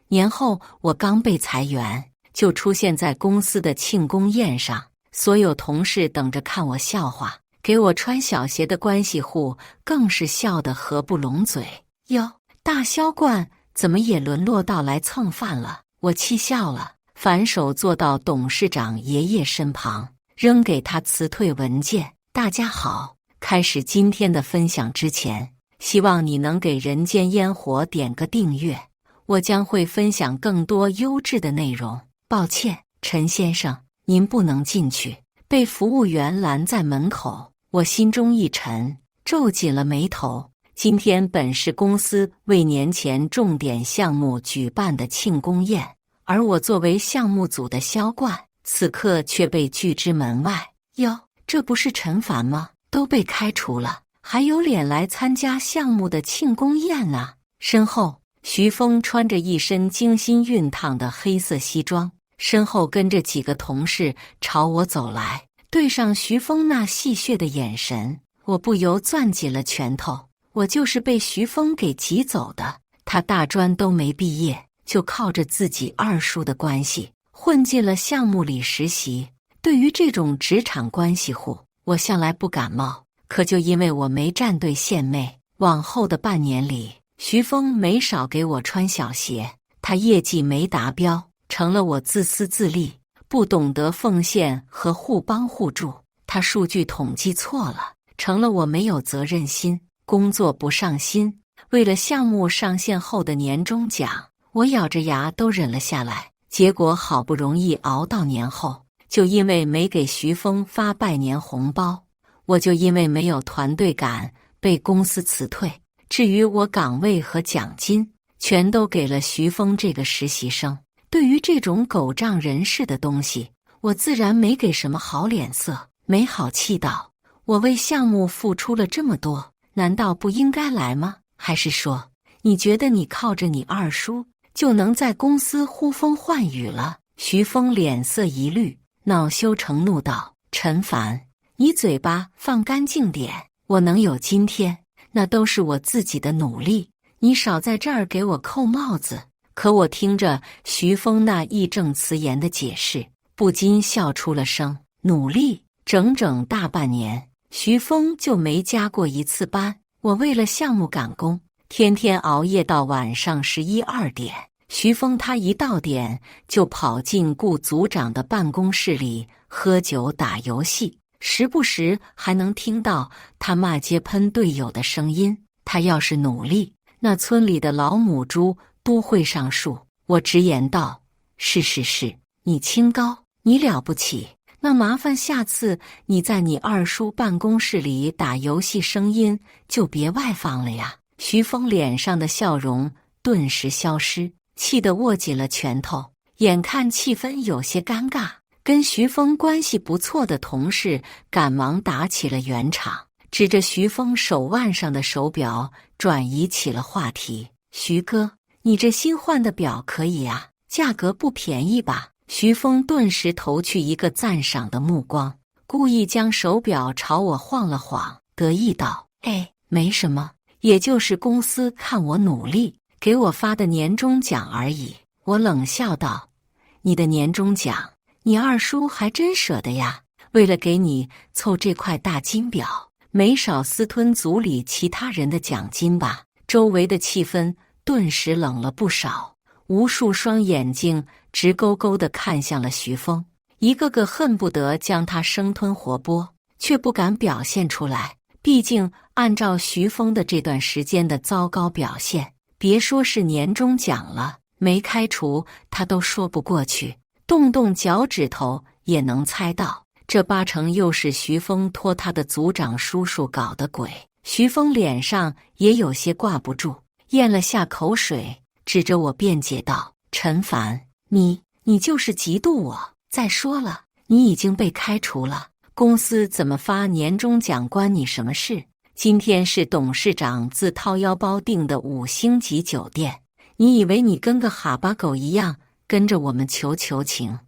年后我刚被裁员，就出现在公司的庆功宴上，所有同事等着看我笑话，给我穿小鞋的关系户更是笑得合不拢嘴。哟，大销冠怎么也沦落到来蹭饭了？我气笑了，反手坐到董事长爷爷身旁，扔给他辞退文件。大家好，开始今天的分享之前，希望你能给人间烟火点个订阅，我将会分享更多优质的内容。抱歉，陈先生，您不能进去。被服务员拦在门口，我心中一沉，皱紧了眉头。今天本是公司为年前重点项目举办的庆功宴，而我作为项目组的销冠，此刻却被拒之门外。哟，这不是陈凡吗？都被开除了，还有脸来参加项目的庆功宴呢？身后，徐峰穿着一身精心熨烫的黑色西装，身后跟着几个同事朝我走来。对上徐峰那戏谑的眼神，我不由攥紧了拳头。我就是被徐峰给挤走的，他大专都没毕业，就靠着自己二叔的关系混进了项目里实习。对于这种职场关系户，我向来不感冒，可就因为我没站对线妹，往后的半年里，徐峰没少给我穿小鞋。他业绩没达标，成了我自私自利，不懂得奉献和互帮互助。他数据统计错了，成了我没有责任心，工作不上心。为了项目上线后的年终奖，我咬着牙都忍了下来。结果好不容易熬到年后，就因为没给徐峰发拜年红包，我就因为没有团队感被公司辞退。至于我岗位和奖金，全都给了徐峰这个实习生。对于这种狗仗人势的东西，我自然没给什么好脸色，没好气道：我为项目付出了这么多，难道不应该来吗？还是说，你觉得你靠着你二叔就能在公司呼风唤雨了？徐峰脸色一绿，恼羞成怒道：陈凡，你嘴巴放干净点，我能有今天，那都是我自己的努力，你少在这儿给我扣帽子。可我听着徐峰那义正辞严的解释，不禁笑出了声。努力整整大半年，徐峰就没加过一次班。我为了项目赶工，天天熬夜到晚上11、12点。徐峰他一到点就跑进顾组长的办公室里喝酒打游戏，时不时还能听到他骂街喷队友的声音。他要是努力，那村里的老母猪都会上树。我直言道：是，你清高，你了不起，那麻烦下次你在你二叔办公室里打游戏声音就别外放了呀。徐峰脸上的笑容顿时消失，气得握紧了拳头。眼看气氛有些尴尬，跟徐峰关系不错的同事赶忙打起了圆场，指着徐峰手腕上的手表转移起了话题。徐哥，你这新换的表可以啊，价格不便宜吧？徐峰顿时投去一个赞赏的目光，故意将手表朝我晃了晃，得意道：哎，没什么，也就是公司看我努力，给我发的年终奖而已。我冷笑道：你的年终奖，你二叔还真舍得呀，为了给你凑这块大金表，没少私吞组里其他人的奖金吧？周围的气氛顿时冷了不少，无数双眼睛直勾勾地看向了徐峰，一个个恨不得将他生吞活剥，却不敢表现出来。毕竟按照徐峰的这段时间的糟糕表现，别说是年终奖了，没开除他都说不过去，动动脚趾头也能猜到，这八成又是徐峰托他的组长叔叔搞的鬼。徐峰脸上也有些挂不住，咽了下口水，指着我辩解道：陈凡，你就是嫉妒我。再说了，你已经被开除了，公司怎么发年终奖关你什么事？今天是董事长自掏腰包订的5星级酒店，你以为你跟个哈巴狗一样跟着我们求情，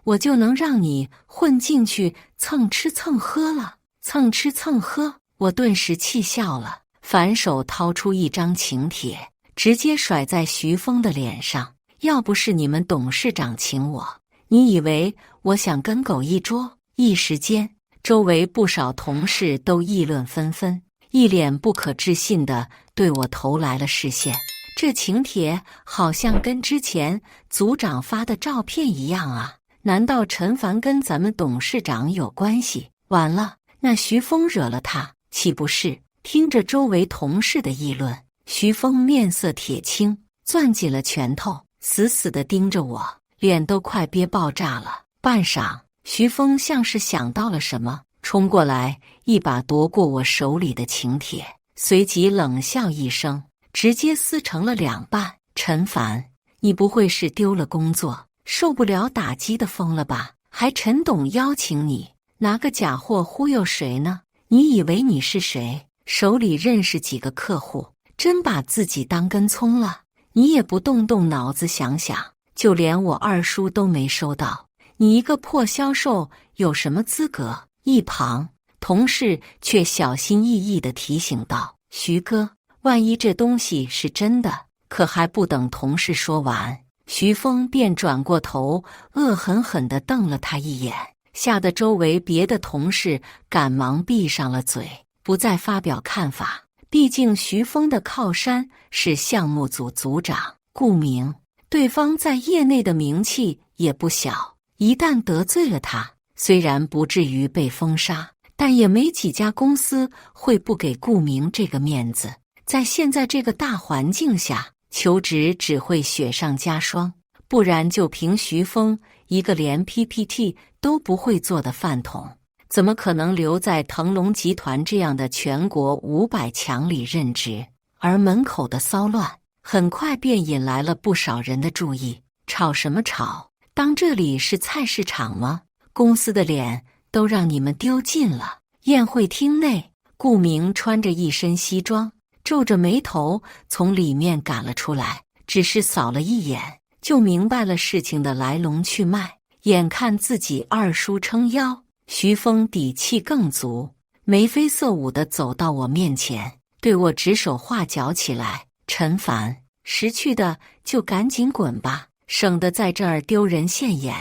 我就能让你混进去蹭吃蹭喝了？蹭吃蹭喝？我顿时气笑了，反手掏出一张请帖，直接甩在徐峰的脸上。要不是你们董事长请我，你以为我想跟狗一桌？一时间，周围不少同事都议论纷纷，一脸不可置信地对我投来了视线。这请帖好像跟之前组长发的照片一样啊！难道陈凡跟咱们董事长有关系？完了，那徐峰惹了他，岂不是？听着周围同事的议论，徐峰面色铁青，攥紧了拳头，死死地盯着我，脸都快憋爆炸了。半晌，徐峰像是想到了什么，冲过来一把夺过我手里的请帖，随即冷笑一声，直接撕成了2半。陈凡，你不会是丢了工作，受不了打击的疯了吧？还陈董邀请你，拿个假货忽悠谁呢？你以为你是谁？手里认识几个客户，真把自己当根葱了？你也不动动脑子想想，就连我二叔都没收到，你一个破销售有什么资格？一旁同事却小心翼翼地提醒道：徐哥，万一这东西是真的。可还不等同事说完，徐峰便转过头，恶狠狠地瞪了他一眼，吓得周围别的同事赶忙闭上了嘴，不再发表看法。毕竟徐峰的靠山是项目组组长顾明，对方在业内的名气也不小，一旦得罪了他，虽然不至于被封杀，但也没几家公司会不给顾明这个面子。在现在这个大环境下，求职只会雪上加霜，不然就凭徐峰一个连 PPT 都不会做的饭桶，怎么可能留在腾龙集团这样的全国500强里任职？而门口的骚乱很快便引来了不少人的注意。吵什么吵？当这里是菜市场吗？公司的脸都让你们丢尽了。宴会厅内，顾明穿着一身西装，皱着眉头从里面赶了出来，只是扫了一眼就明白了事情的来龙去脉。眼看自己二叔撑腰，徐峰底气更足，眉飞色舞地走到我面前，对我指手画脚起来。陈凡，识趣的就赶紧滚吧，省得在这儿丢人现眼。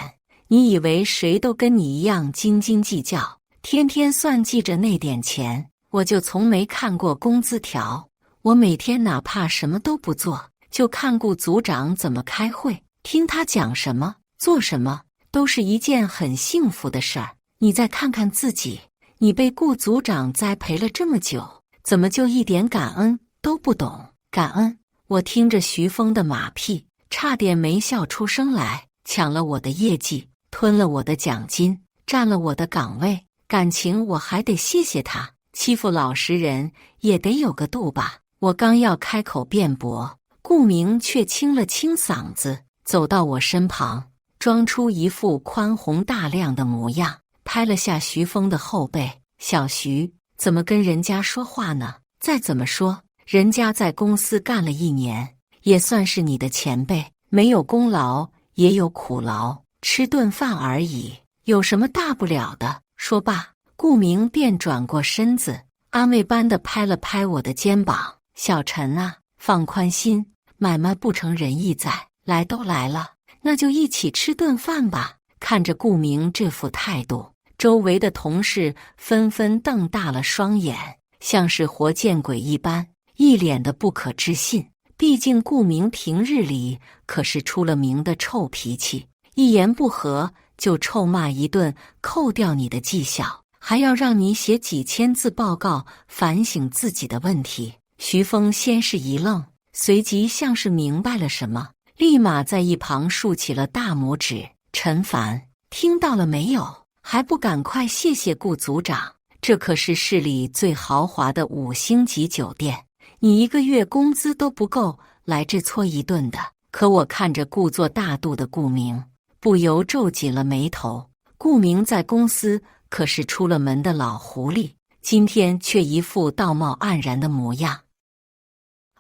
你以为谁都跟你一样斤斤计较，天天算计着那点钱？我就从没看过工资条，我每天哪怕什么都不做，就看顾组长怎么开会，听他讲什么，做什么，都是一件很幸福的事儿。你再看看自己，你被顾组长栽培了这么久，怎么就一点感恩都不懂？感恩？我听着徐峰的马屁，差点没笑出声来。抢了我的业绩，吞了我的奖金，占了我的岗位，感情我还得谢谢他。欺负老实人也得有个度吧。我刚要开口辩驳，顾明却清了清嗓子，走到我身旁，装出一副宽宏大量的模样，拍了下徐峰的后背。小徐，怎么跟人家说话呢？再怎么说，人家在公司干了1年，也算是你的前辈，没有功劳也有苦劳，吃顿饭而已，有什么大不了的？说罢，顾明便转过身子，安慰般地拍了拍我的肩膀。小陈啊，放宽心，买卖不成仁义在，来都来了，那就一起吃顿饭吧。看着顾明这副态度，周围的同事纷纷瞪大了双眼，像是活见鬼一般，一脸的不可置信。毕竟顾明平日里可是出了名的臭脾气，一言不合就臭骂一顿，扣掉你的绩效，还要让你写几千字报告反省自己的问题。徐峰先是一愣，随即像是明白了什么，立马在一旁竖起了大拇指。陈凡，听到了没有？还不赶快谢谢顾组长，这可是市里最豪华的5星级酒店，你1个月工资都不够来这搓一顿的。可我看着故作大度的顾明，不由皱紧了眉头。顾明在公司可是出了门的老狐狸，今天却一副道貌岸然的模样。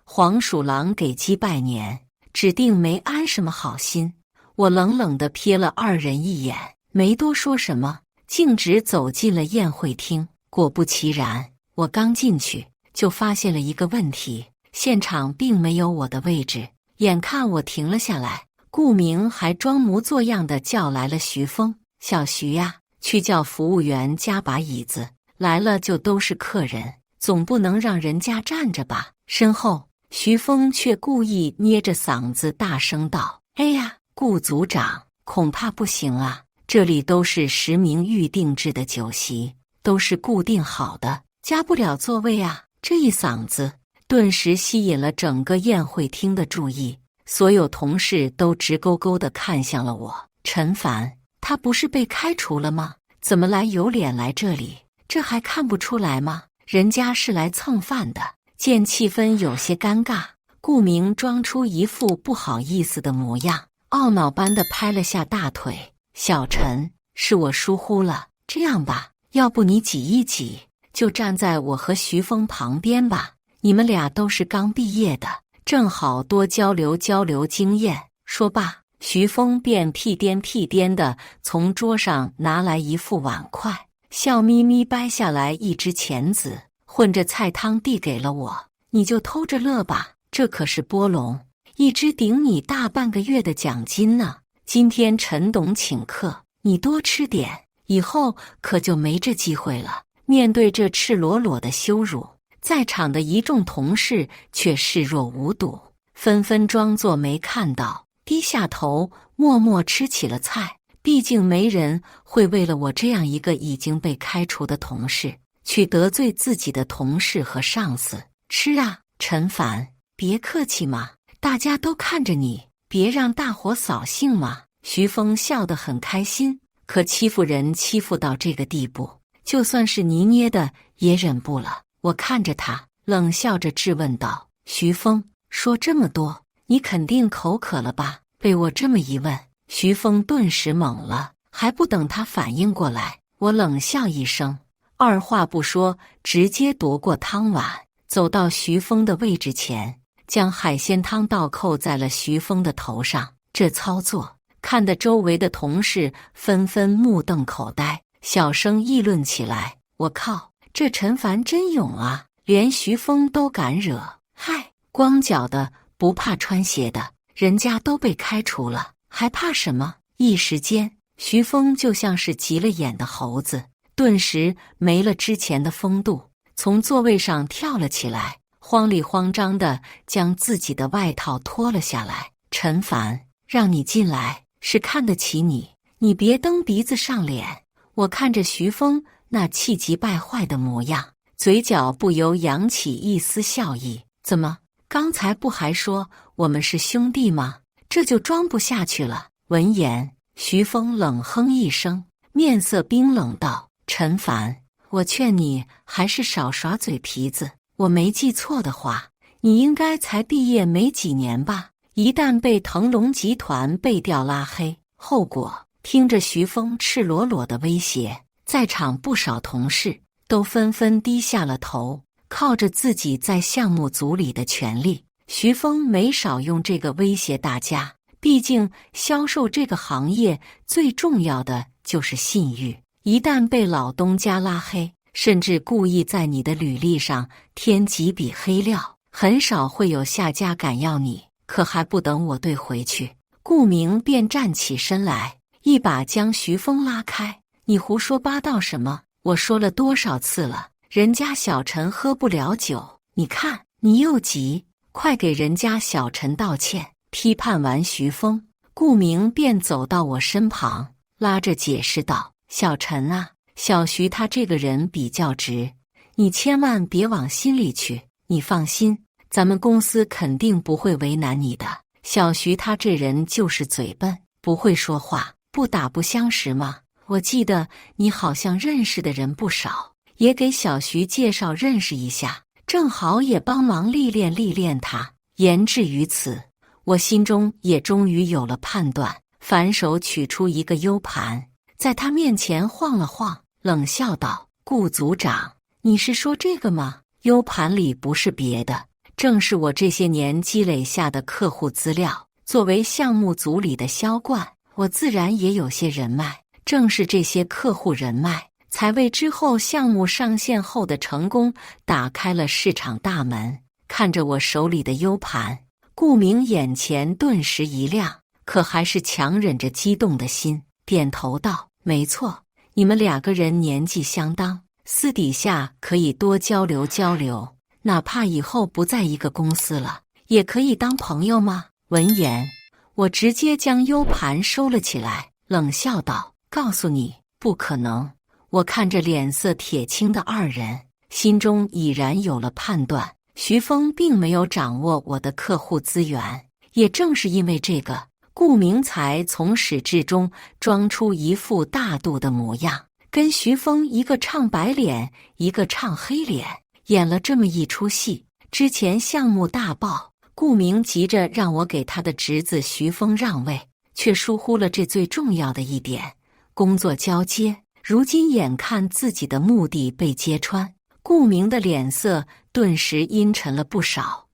黄鼠狼给鸡拜年，指定没安什么好心。我冷冷地瞥了2人一眼，没多说什么，径直走进了宴会厅。果不其然，我刚进去就发现了一个问题：现场并没有我的位置。眼看我停了下来，顾明还装模作样地叫来了徐峰：“小徐呀，去叫服务员加把椅子，来了就都是客人，总不能让人家站着吧？”身后，徐峰却故意捏着嗓子大声道：“哎呀，顾组长，恐怕不行啊！这里都是实名预定制的酒席，都是固定好的，加不了座位啊！”这一嗓子顿时吸引了整个宴会厅的注意，所有同事都直勾勾地看向了我。陈凡，他不是被开除了吗？怎么来有脸来这里？这还看不出来吗？人家是来蹭饭的。见气氛有些尴尬，顾明装出一副不好意思的模样，懊恼般地拍了下大腿：“小陈，是我疏忽了。这样吧，要不你挤一挤，就站在我和徐峰旁边吧。你们俩都是刚毕业的，正好多交流交流经验。”说罢，徐峰便屁颠屁颠地从桌上拿来一副碗筷，笑眯眯掰下来一只钳子，混着菜汤递给了我：“你就偷着乐吧，这可是波龙，一只顶你大半个月的奖金呢。今天陈董请客，你多吃点，以后可就没这机会了。”面对这赤裸裸的羞辱，在场的一众同事却视若无睹，纷纷装作没看到，低下头默默吃起了菜。毕竟没人会为了我这样一个已经被开除的同事，去得罪自己的同事和上司。吃啊，陈凡，别客气嘛，大家都看着你，别让大伙扫兴嘛。徐峰笑得很开心，可欺负人欺负到这个地步，就算是泥捏的也忍不了。我看着他，冷笑着质问道：“徐峰，说这么多，你肯定口渴了吧？”被我这么一问，徐峰顿时懵了，还不等他反应过来，我冷笑一声，二话不说，直接夺过汤碗，走到徐峰的位置前，将海鲜汤倒扣在了徐峰的头上。这操作看得周围的同事纷纷目瞪口呆，小声议论起来：“我靠，这陈凡真勇啊，连徐峰都敢惹！嗨，光脚的不怕穿鞋的，人家都被开除了，还怕什么？”一时间，徐峰就像是急了眼的猴子，顿时没了之前的风度，从座位上跳了起来，慌里慌张地将自己的外套脱了下来。“陈凡，让你进来是看得起你，你别蹬鼻子上脸。”我看着徐峰那气急败坏的模样，嘴角不由扬起一丝笑意。怎么，刚才不还说我们是兄弟吗？这就装不下去了？闻言，徐峰冷哼一声，面色冰冷道：“陈凡，我劝你还是少耍嘴皮子。我没记错的话，你应该才毕业没几年吧？一旦被腾龙集团被调拉黑，后果……”听着徐峰赤裸裸的威胁，在场不少同事都纷纷低下了头。靠着自己在项目组里的权利，徐峰没少用这个威胁大家。毕竟销售这个行业最重要的就是信誉，一旦被老东家拉黑，甚至故意在你的履历上添几笔黑料，很少会有下家敢要你。可还不等我对回去，顾明便站起身来，一把将徐峰拉开。“你胡说八道什么？我说了多少次了，人家小陈喝不了酒，你看你又急，快给人家小陈道歉。”批判完徐峰，顾明便走到我身旁，拉着解释道：“小陈啊，小徐他这个人比较直，你千万别往心里去。你放心，咱们公司肯定不会为难你的。小徐他这人就是嘴笨，不会说话。不打不相识嘛，我记得你好像认识的人不少，也给小徐介绍认识一下，正好也帮忙历练历练他。”言至于此，我心中也终于有了判断，反手取出一个 U 盘，在他面前晃了晃，冷笑道：“顾组长，你是说这个吗？”U 盘里不是别的，正是我这些年积累下的客户资料。作为项目组里的销冠，我自然也有些人脉，正是这些客户人脉，才为之后项目上线后的成功打开了市场大门。看着我手里的 U 盘，顾明眼前顿时一亮，可还是强忍着激动的心，点头道：“没错，你们2个人年纪相当，私底下可以多交流交流，哪怕以后不在一个公司了，也可以当朋友吗？”闻言，我直接将 U 盘收了起来，冷笑道：“告诉你，不可能。”我看着脸色铁青的2人，心中已然有了判断。徐峰并没有掌握我的客户资源，也正是因为这个，顾明才从始至终装出一副大度的模样，跟徐峰一个唱白脸，一个唱黑脸，演了这么一出戏。之前项目大爆，顾明急着让我给他的侄子徐峰让位，却疏忽了这最重要的一点——工作交接。如今眼看自己的目的被揭穿，顾明的脸色顿时阴沉了不少，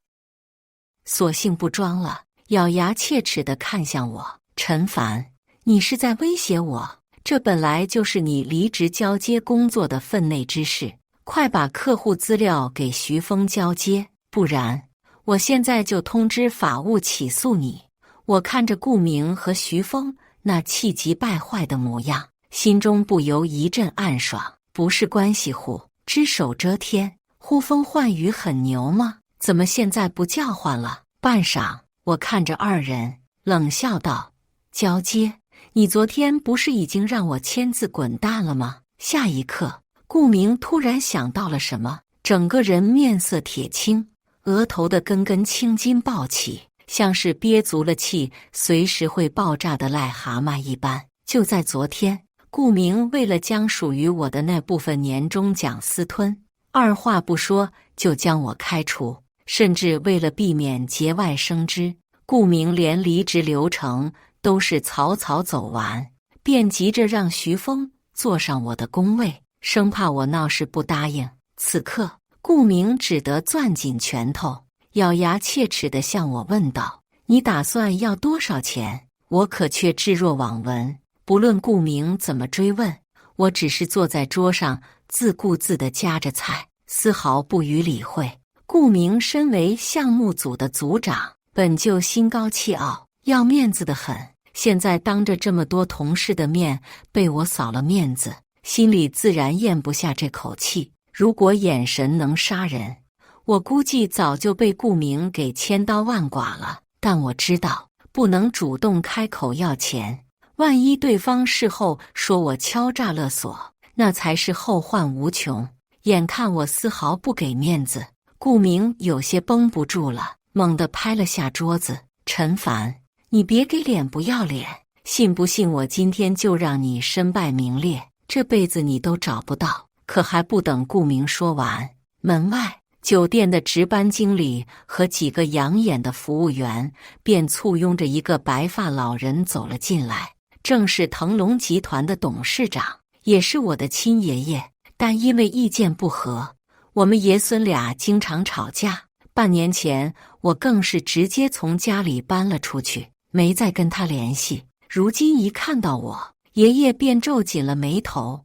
索性不装了，咬牙切齿地看向我：“陈凡，你是在威胁我？这本来就是你离职交接工作的分内之事，快把客户资料给徐峰交接，不然我现在就通知法务起诉你。”我看着顾明和徐峰那气急败坏的模样，心中不由一阵暗爽。不是关系户，只手遮天，呼风唤雨很牛吗？怎么现在不叫唤了？半晌，我看着2人，冷笑道：“交接？你昨天不是已经让我签字滚蛋了吗？”下一刻，顾明突然想到了什么，整个人面色铁青，额头的根根青筋暴起，像是憋足了气，随时会爆炸的癞蛤蟆一般。就在昨天，顾明为了将属于我的那部分年终奖私吞，二话不说就将我开除，甚至为了避免节外生枝，顾明连离职流程都是草草走完，便急着让徐峰坐上我的工位，生怕我闹事不答应。此刻，顾明只得攥紧拳头，咬牙切齿地向我问道：“你打算要多少钱？”我可却置若罔闻。不论顾明怎么追问，我只是坐在桌上自顾自地夹着菜，丝毫不予理会。顾明身为项目组的组长，本就心高气傲，要面子的很，现在当着这么多同事的面被我扫了面子，心里自然咽不下这口气。如果眼神能杀人，我估计早就被顾明给千刀万剐了。但我知道，不能主动开口要钱，万一对方事后说我敲诈勒索，那才是后患无穷。眼看我丝毫不给面子，顾明有些绷不住了，猛地拍了下桌子：“陈凡，你别给脸不要脸，信不信我今天就让你身败名裂，这辈子你都找不到。”可还不等顾明说完，门外酒店的值班经理和几个养眼的服务员便簇拥着一个白发老人走了进来，正是腾龙集团的董事长，也是我的亲爷爷。但因为意见不合，我们爷孙俩经常吵架。半年前，我更是直接从家里搬了出去，没再跟他联系。如今一看到我，爷爷便皱紧了眉头，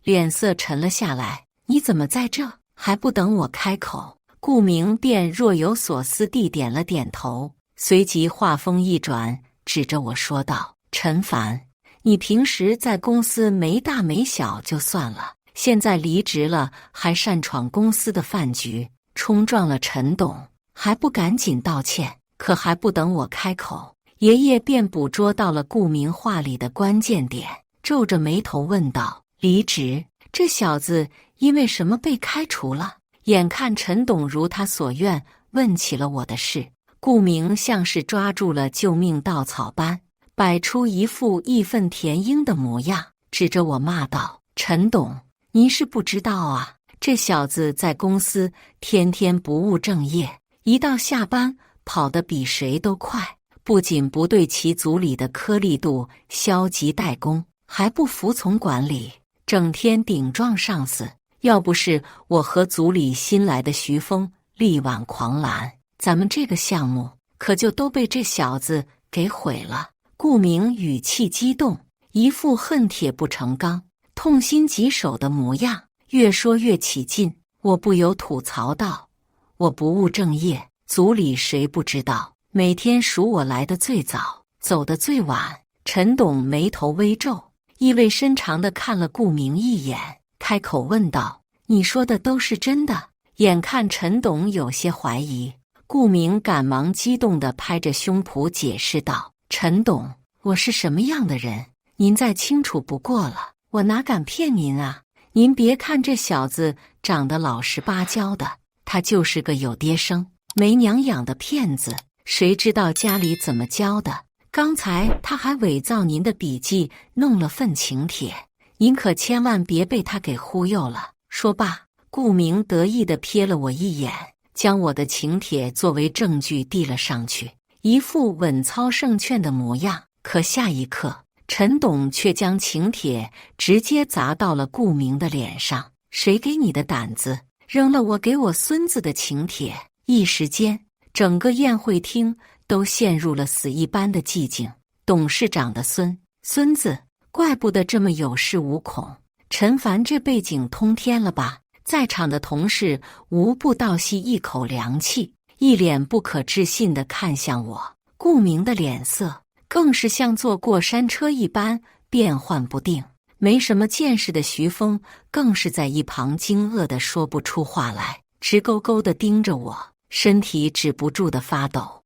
脸色沉了下来。“你怎么在这？”还不等我开口，顾明便若有所思地点了点头，随即话锋一转，指着我说道：“陈凡，你平时在公司没大没小就算了，现在离职了还擅闯公司的饭局，冲撞了陈董，还不赶紧道歉？”可还不等我开口，爷爷便捕捉到了顾明话里的关键点，皱着眉头问道：“离职？这小子因为什么被开除了？”眼看陈董如他所愿问起了我的事，顾明像是抓住了救命稻草般，摆出一副义愤填膺的模样，指着我骂道：“陈董，您是不知道啊，这小子在公司天天不务正业，一到下班跑得比谁都快，不仅不对其组里的颗粒度消极怠工，还不服从管理，整天顶撞上司。要不是我和组里新来的徐峰力挽狂澜，咱们这个项目可就都被这小子给毁了。”顾明语气激动，一副恨铁不成钢、痛心疾首的模样，越说越起劲。我不由吐槽道：“我不务正业，组里谁不知道？每天数我来的最早，走得最晚。陈董眉头微皱，意味深长地看了顾明一眼，开口问道：“你说的都是真的？”眼看陈董有些怀疑，顾明赶忙激动地拍着胸脯解释道：“陈董，我是什么样的人，您再清楚不过了，我哪敢骗您啊？您别看这小子长得老实巴交的，他就是个有爹生没娘养的骗子，谁知道家里怎么教的？刚才他还伪造您的笔记，弄了份请帖，您可千万别被他给忽悠了。”说罢，顾明得意地瞥了我一眼，将我的请帖作为证据递了上去，一副稳操胜券的模样。可下一刻，陈董却将请帖直接砸到了顾明的脸上。“谁给你的胆子，扔了我给我孙子的请帖？”一时间，整个宴会厅都陷入了死一般的寂静。董事长的孙子，怪不得这么有恃无恐。陈凡这背景通天了吧？在场的同事无不倒吸一口凉气，一脸不可置信地看向我。顾明的脸色更是像坐过山车一般变幻不定。没什么见识的徐峰更是在一旁惊愕地说不出话来，直勾勾地盯着我，身体止不住地发抖。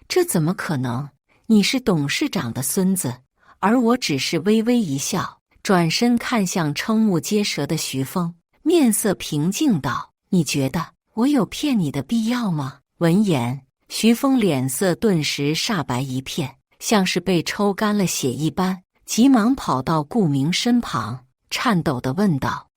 这怎么可能？你是董事长的孙子。而我只是微微一笑，转身看向瞠目结舌的徐峰，面色平静道：“你觉得我有骗你的必要吗？”闻言，徐峰脸色顿时煞白一片，像是被抽干了血一般，急忙跑到顾明身旁，颤抖地问道：“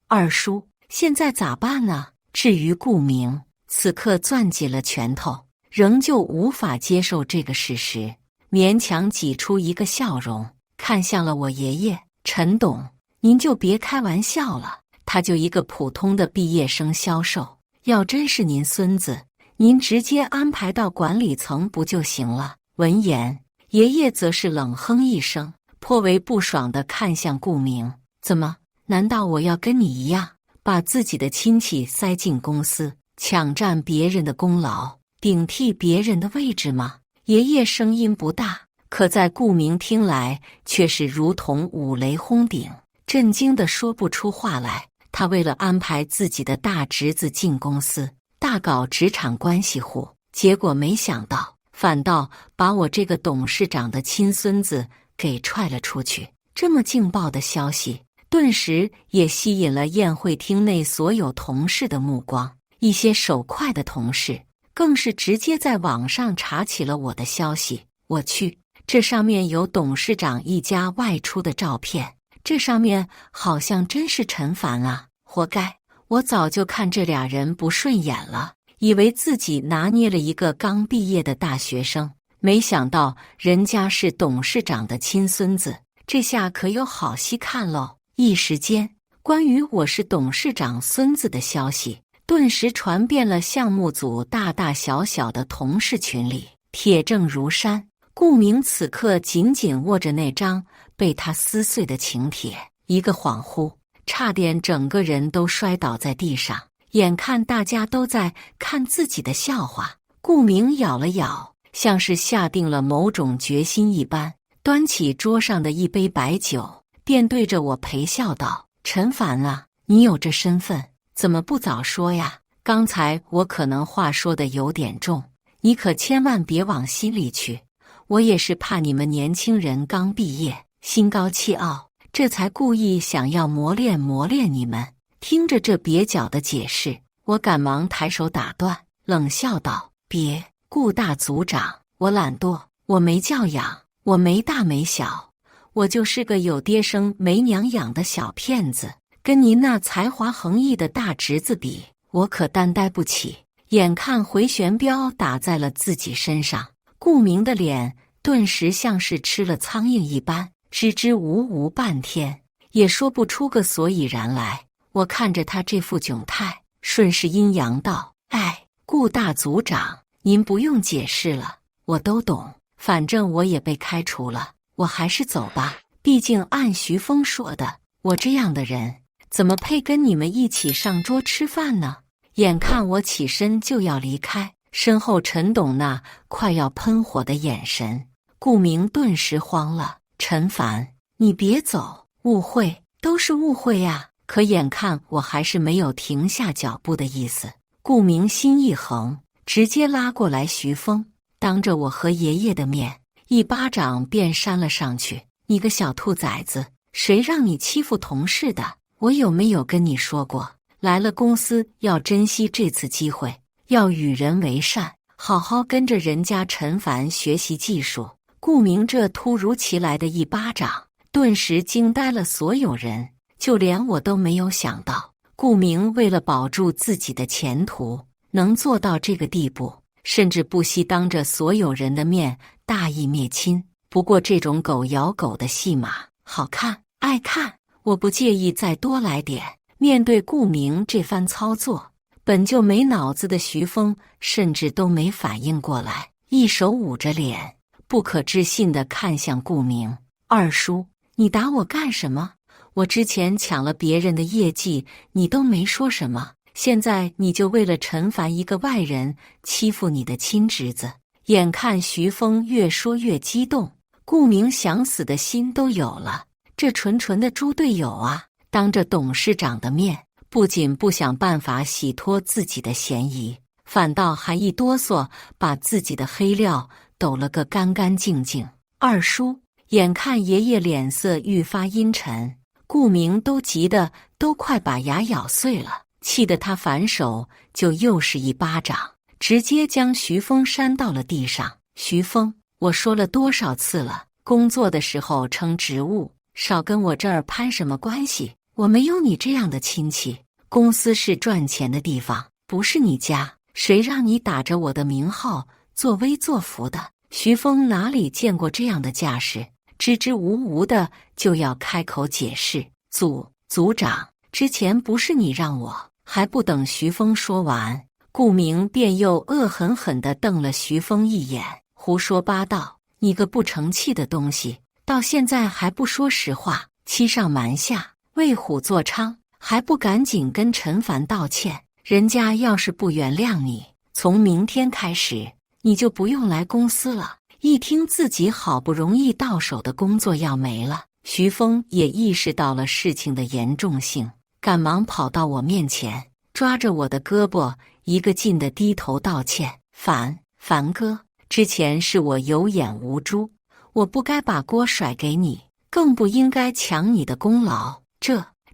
二叔，现在咋办呢？”至于顾明，此刻攥紧了拳头，仍旧无法接受这个事实，勉强挤出一个笑容，看向了我爷爷：“陈董，您就别开玩笑了，他就一个普通的毕业生销售，要真是您孙子，您直接安排到管理层不就行了？”闻言，爷爷则是冷哼一声，颇为不爽地看向顾明：“怎么？难道我要跟你一样，把自己的亲戚塞进公司，抢占别人的功劳，顶替别人的位置吗？”爷爷声音不大，可在顾明听来却是如同五雷轰顶，震惊得说不出话来。他为了安排自己的大侄子进公司，大搞职场关系户，结果没想到反倒把我这个董事长的亲孙子给踹了出去。这么劲爆的消息，顿时也吸引了宴会厅内所有同事的目光。一些手快的同事更是直接在网上查起了我的消息。我去，这上面有董事长一家外出的照片，这上面好像真是陈凡啊！活该，我早就看这俩人不顺眼了，以为自己拿捏了一个刚毕业的大学生，没想到人家是董事长的亲孙子，这下可有好戏看喽！一时间，关于我是董事长孙子的消息顿时传遍了项目组大大小小的同事群里，铁证如山。顾明此刻紧紧握着那张被他撕碎的请帖，一个恍惚，差点整个人都摔倒在地上。眼看大家都在看自己的笑话，顾明咬了咬，像是下定了某种决心一般，端起桌上的一杯白酒，便对着我陪笑道：“陈凡啊，你有这身份，怎么不早说呀？刚才我可能话说的有点重，你可千万别往心里去。我也是怕你们年轻人刚毕业，心高气傲，这才故意想要磨练磨练你们。”听着这蹩脚的解释，我赶忙抬手打断，冷笑道：“别，顾大组长，我懒惰，我没教养，我没大没小，我就是个有爹生没娘养的小骗子。跟您那才华横溢的大侄子比，我可担待不起。”眼看回旋镖打在了自己身上，顾明的脸顿时像是吃了苍蝇一般，支支吾吾半天，也说不出个所以然来。我看着他这副窘态，顺势阴阳道：“哎，顾大组长，您不用解释了，我都懂。反正我也被开除了，我还是走吧。毕竟按徐峰说的，我这样的人怎么配跟你们一起上桌吃饭呢？”眼看我起身就要离开，身后陈董那快要喷火的眼神，顾明顿时慌了。陈凡，你别走，误会，都是误会呀。可眼看我还是没有停下脚步的意思，顾明心一横，直接拉过来徐峰，当着我和爷爷的面，一巴掌便扇了上去。你个小兔崽子，谁让你欺负同事的？我有没有跟你说过，来了公司要珍惜这次机会，要与人为善，好好跟着人家陈凡学习技术。顾明这突如其来的一巴掌，顿时惊呆了所有人，就连我都没有想到，顾明为了保住自己的前途，能做到这个地步，甚至不惜当着所有人的面大义灭亲。不过这种狗咬狗的戏码，好看，爱看，我不介意再多来点。面对顾明这番操作，本就没脑子的徐峰甚至都没反应过来，一手捂着脸，不可置信地看向顾明。二叔，你打我干什么？我之前抢了别人的业绩，你都没说什么，现在你就为了陈凡一个外人欺负你的亲侄子。眼看徐峰越说越激动，顾明想死的心都有了。这纯纯的猪队友啊，当着董事长的面，不仅不想办法洗脱自己的嫌疑，反倒还一哆嗦把自己的黑料抖了个干干净净。二叔，眼看爷爷脸色愈发阴沉，顾明都急得都快把牙咬碎了，气得他反手就又是一巴掌，直接将徐峰扇到了地上。徐峰，我说了多少次了，工作的时候称职务，少跟我这儿攀什么关系？我没有你这样的亲戚，公司是赚钱的地方，不是你家，谁让你打着我的名号作威作福的？徐峰哪里见过这样的架势，支支吾吾的就要开口解释。组长，之前不是你让我……还不等徐峰说完，顾明便又恶狠狠地瞪了徐峰一眼，胡说八道！你个不成器的东西，到现在还不说实话，欺上瞒下，为虎作伥，还不赶紧跟陈凡道歉？人家要是不原谅你，从明天开始你就不用来公司了。一听自己好不容易到手的工作要没了，徐峰也意识到了事情的严重性，赶忙跑到我面前，抓着我的胳膊，一个劲地低头道歉。凡哥，之前是我有眼无珠，我不该把锅甩给你，更不应该抢你的功劳。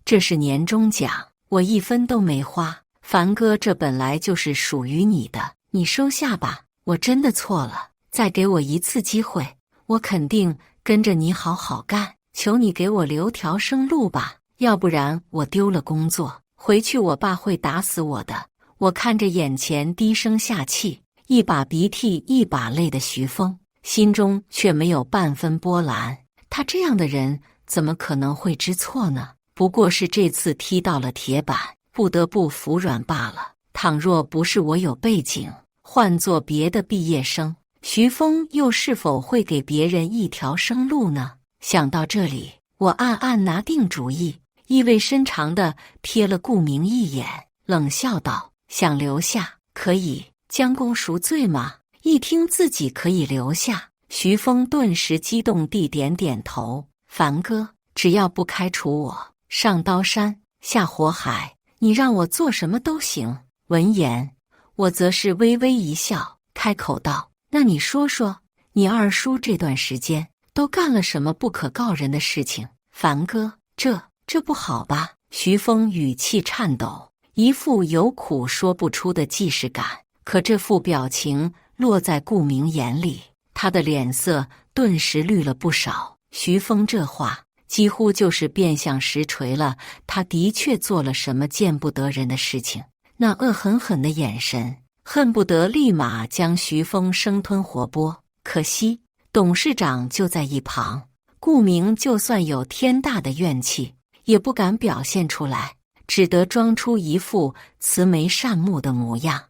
这是年终奖，我一分都没花。凡哥，这本来就是属于你的，你收下吧。我真的错了，再给我一次机会，我肯定跟着你好好干。求你给我留条生路吧，要不然我丢了工作，回去我爸会打死我的。我看着眼前低声下气，一把鼻涕一把泪的徐峰，心中却没有半分波澜。他这样的人怎么可能会知错呢？不过是这次踢到了铁板，不得不服软罢了。倘若不是我有背景，换做别的毕业生，徐峰又是否会给别人一条生路呢？想到这里，我暗暗拿定主意，意味深长地瞥了顾明一眼，冷笑道：想留下可以，将功赎罪吗？一听自己可以留下，徐峰顿时激动地点点头。凡哥，只要不开除我，上刀山下火海，你让我做什么都行。闻言，我则是微微一笑，开口道：那你说说，你二叔这段时间都干了什么不可告人的事情？凡哥，这不好吧？徐峰语气颤抖，一副有苦说不出的既视感。可这副表情落在顾明眼里，他的脸色顿时绿了不少。徐峰这话几乎就是变相实锤了，他的确做了什么见不得人的事情。那恶狠狠的眼神，恨不得立马将徐峰生吞活剥。可惜董事长就在一旁，顾明就算有天大的怨气，也不敢表现出来，只得装出一副慈眉善目的模样，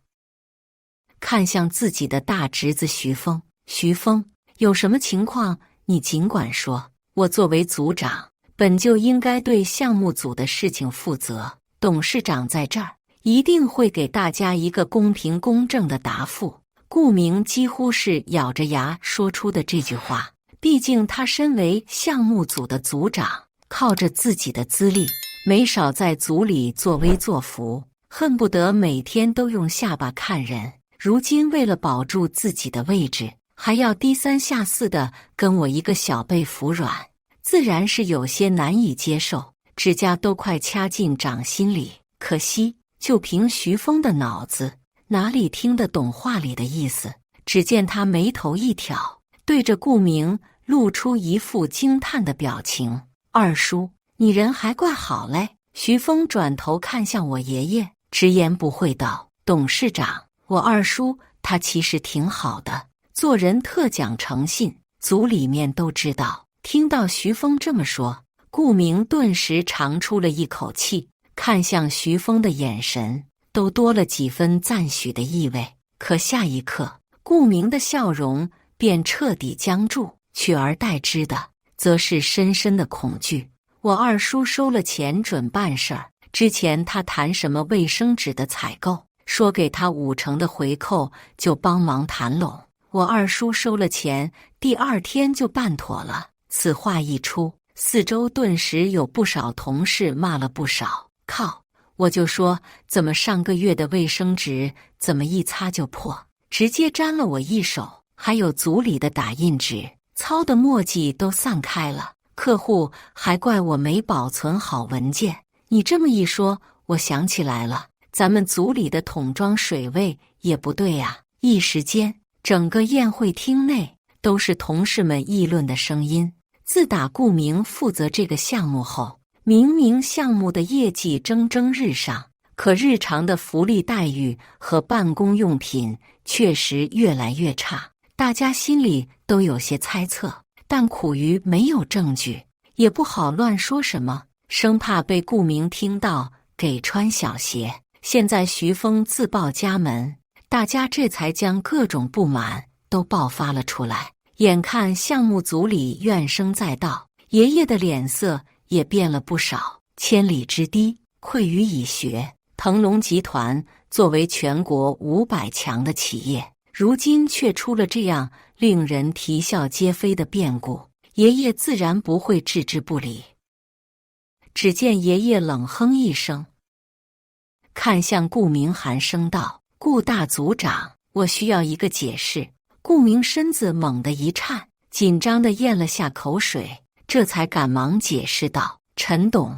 看向自己的大侄子徐峰。徐峰，有什么情况你尽管说，我作为组长，本就应该对项目组的事情负责。董事长在这儿，一定会给大家一个公平公正的答复。顾明几乎是咬着牙说出的这句话，毕竟他身为项目组的组长，靠着自己的资历，没少在组里作威作福，恨不得每天都用下巴看人。如今为了保住自己的位置，还要低三下四的跟我一个小辈服软，自然是有些难以接受，指甲都快掐进掌心里。可惜就凭徐峰的脑子，哪里听得懂话里的意思？只见他眉头一挑，对着顾明露出一副惊叹的表情。二叔，你人还怪好嘞。徐峰转头看向我爷爷，直言不讳道：董事长，我二叔他其实挺好的，做人特讲诚信，组里面都知道。听到徐峰这么说，顾明顿时长出了一口气，看向徐峰的眼神都多了几分赞许的意味。可下一刻，顾明的笑容便彻底僵住，取而代之的则是深深的恐惧。我二叔收了钱准办事儿，之前他谈什么卫生纸的采购，说给他50%的回扣就帮忙谈拢。我二叔收了钱，第2天就办妥了。此话一出，四周顿时有不少同事骂了不少。靠！我就说怎么上个月的卫生纸怎么一擦就破，直接沾了我一手。还有组里的打印纸，糙的墨迹都散开了，客户还怪我没保存好文件。你这么一说，我想起来了，咱们组里的桶装水位也不对啊。一时间，整个宴会厅内都是同事们议论的声音。自打顾明负责这个项目后，明明项目的业绩蒸蒸日上，可日常的福利待遇和办公用品确实越来越差。大家心里都有些猜测，但苦于没有证据，也不好乱说什么，生怕被顾明听到给穿小鞋。现在徐峰自报家门，大家这才将各种不满都爆发了出来。眼看项目组里怨声载道，爷爷的脸色也变了不少。千里之堤，溃于蚁穴。腾龙集团作为全国500强的企业，如今却出了这样令人啼笑皆非的变故，爷爷自然不会置之不理。只见爷爷冷哼一声，看向顾明寒声道：顾大组长，我需要一个解释。顾明身子猛地一颤，紧张地咽了下口水，这才赶忙解释道：陈董，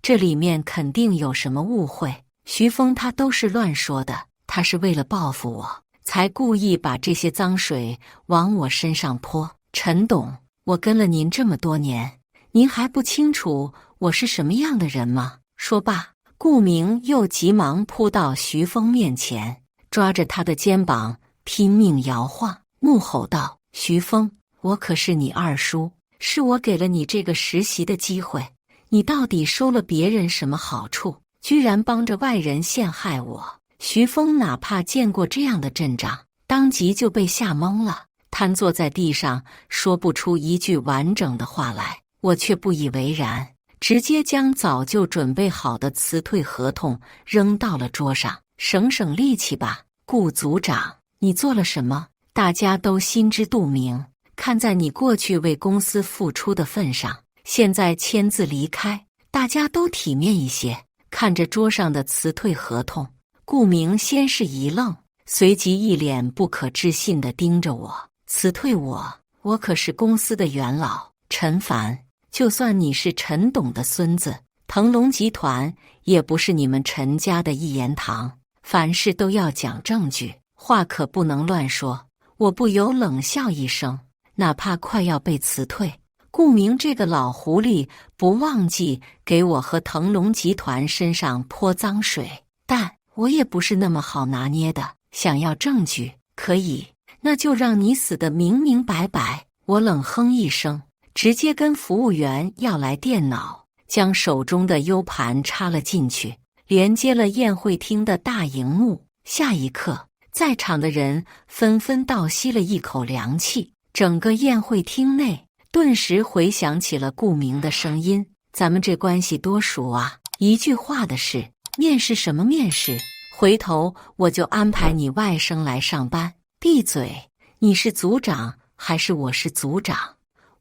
这里面肯定有什么误会，徐峰他都是乱说的，他是为了报复我，才故意把这些脏水往我身上泼。陈董，我跟了您这么多年，您还不清楚我是什么样的人吗？说罢，顾明又急忙扑到徐峰面前，抓着他的肩膀拼命摇晃，怒吼道：徐峰，我可是你二叔，是我给了你这个实习的机会，你到底收了别人什么好处，居然帮着外人陷害我？徐峰哪怕见过这样的阵仗，当即就被吓懵了，瘫坐在地上，说不出一句完整的话来。我却不以为然，直接将早就准备好的辞退合同扔到了桌上。省省力气吧，顾组长，你做了什么？大家都心知肚明，看在你过去为公司付出的份上，现在签字离开，大家都体面一些。看着桌上的辞退合同，顾明先是一愣，随即一脸不可置信地盯着我。辞退我？我可是公司的元老陈凡，就算你是陈董的孙子，腾龙集团也不是你们陈家的一言堂，凡事都要讲证据，话可不能乱说。我不由冷笑一声，哪怕快要被辞退，顾明这个老狐狸不忘记给我和腾龙集团身上泼脏水，但我也不是那么好拿捏的。想要证据，可以，那就让你死得明明白白。我冷哼一声，直接跟服务员要来电脑，将手中的 U 盘插了进去，连接了宴会厅的大荧幕。下一刻，在场的人纷纷倒吸了一口凉气，整个宴会厅内顿时回响起了顾明的声音：咱们这关系多熟啊，一句话的事面试什么面试？回头我就安排你外甥来上班。闭嘴！你是组长还是我是组长？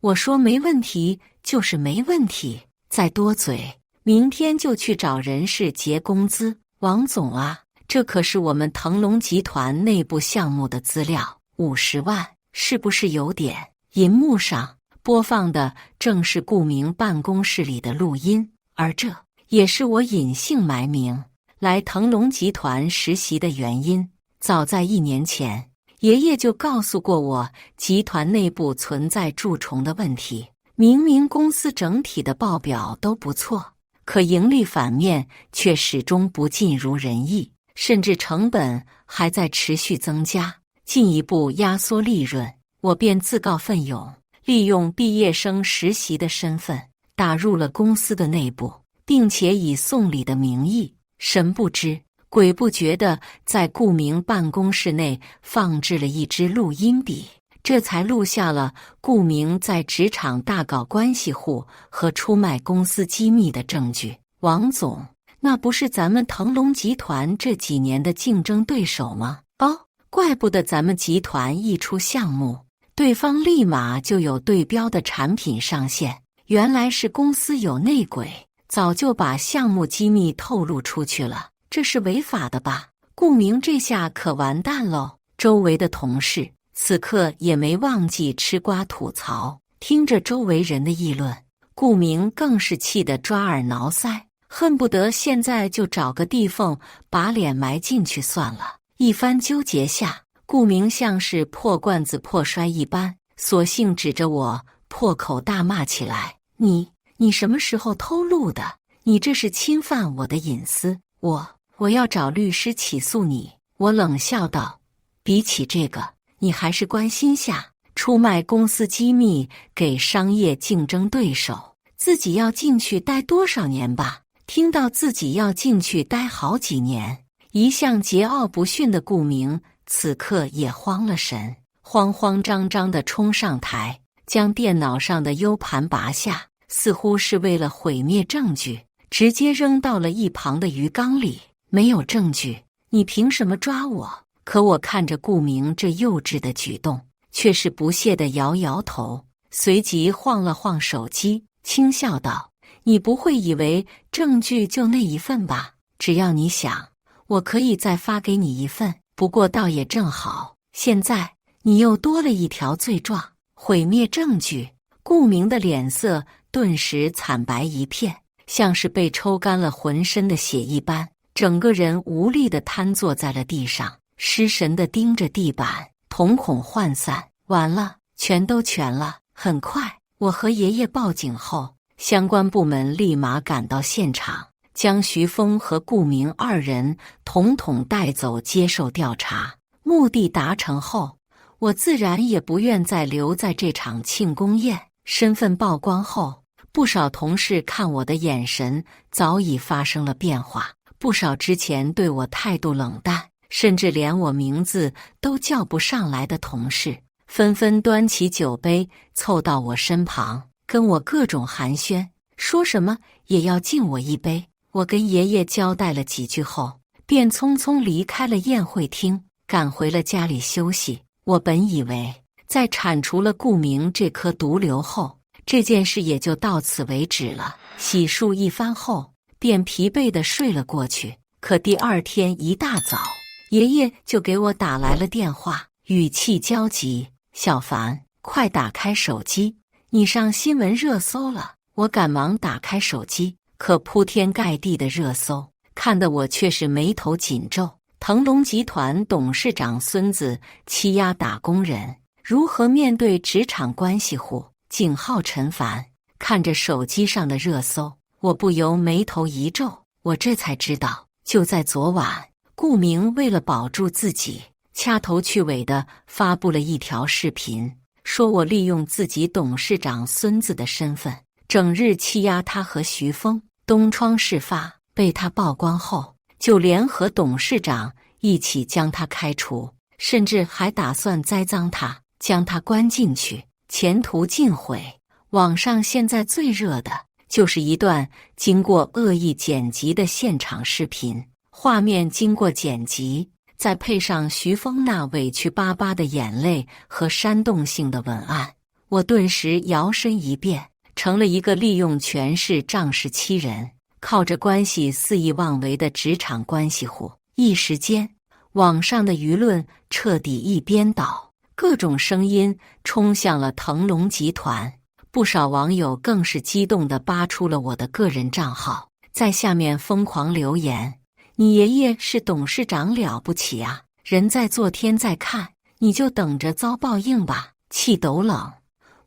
我说没问题就是没问题，再多嘴，明天就去找人事结工资。王总啊，这可是我们腾龙集团内部项目的资料，50万，是不是有点？银幕上播放的正是顾明办公室里的录音，而这也是我隐姓埋名来腾龙集团实习的原因。早在1年前，爷爷就告诉过我，集团内部存在蛀虫的问题。明明公司整体的报表都不错，可盈利反面却始终不尽如人意，甚至成本还在持续增加，进一步压缩利润。我便自告奋勇，利用毕业生实习的身份打入了公司的内部，并且以送礼的名义，神不知鬼不觉地在顾明办公室内放置了一支录音笔，这才录下了顾明在职场大搞关系户和出卖公司机密的证据。王总，那不是咱们腾龙集团这几年的竞争对手吗？哦，怪不得咱们集团一出项目，对方立马就有对标的产品上线，原来是公司有内鬼，早就把项目机密透露出去了，这是违法的吧？顾明这下可完蛋喽！周围的同事此刻也没忘记吃瓜吐槽，听着周围人的议论，顾明更是气得抓耳挠腮，恨不得现在就找个地缝把脸埋进去算了。一番纠结下，顾明像是破罐子破摔一般，索性指着我破口大骂起来：你什么时候偷录的？你这是侵犯我的隐私，我要找律师起诉你。我冷笑道：比起这个，你还是关心下出卖公司机密给商业竞争对手，自己要进去待多少年吧。听到自己要进去待好几年，一向桀骜不驯的顾明此刻也慌了神，慌慌张张地冲上台，将电脑上的 U 盘拔下，似乎是为了毁灭证据，直接扔到了一旁的鱼缸里。没有证据，你凭什么抓我？可我看着顾明这幼稚的举动，却是不屑地摇摇头，随即晃了晃手机，轻笑道：你不会以为证据就那一份吧？只要你想，我可以再发给你一份，不过倒也正好，现在你又多了一条罪状，毁灭证据。顾明的脸色顿时惨白一片，像是被抽干了浑身的血一般，整个人无力地瘫坐在了地上，失神地盯着地板，瞳孔涣散。完了，全都全了。很快，我和爷爷报警后，相关部门立马赶到现场，将徐峰和顾明2人统统带走接受调查。目的达成后，我自然也不愿再留在这场庆功宴。身份曝光后，不少同事看我的眼神早已发生了变化，不少之前对我态度冷淡，甚至连我名字都叫不上来的同事，纷纷端起酒杯凑到我身旁，跟我各种寒暄，说什么也要敬我一杯。我跟爷爷交代了几句后，便匆匆离开了宴会厅，赶回了家里休息。我本以为在铲除了顾明这颗毒瘤后，这件事也就到此为止了。洗漱一番后，便疲惫地睡了过去。可第2天一大早，爷爷就给我打来了电话，语气焦急：小凡，快打开手机，你上新闻热搜了。我赶忙打开手机，可铺天盖地的热搜，看得我却是眉头紧皱。腾龙集团董事长孙子欺压打工人，如何面对职场关系户？井号陈凡。看着手机上的热搜，我不由眉头一皱。我这才知道，就在昨晚，顾明为了保住自己，掐头去尾地发布了一条视频，说我利用自己董事长孙子的身份，整日欺压他和徐峰。东窗事发被他曝光后，就联合董事长一起将他开除，甚至还打算栽赃他，将他关进去，前途尽毁。网上现在最热的就是一段经过恶意剪辑的现场视频，画面经过剪辑，再配上徐峰那委屈巴巴的眼泪和煽动性的文案，我顿时摇身一变，成了一个利用权势仗势欺人，靠着关系肆意妄为的职场关系户。一时间，网上的舆论彻底一边倒，各种声音冲向了腾龙集团。不少网友更是激动地扒出了我的个人账号，在下面疯狂留言：“你爷爷是董事长了不起啊，人在做天在看，你就等着遭报应吧！”气斗冷，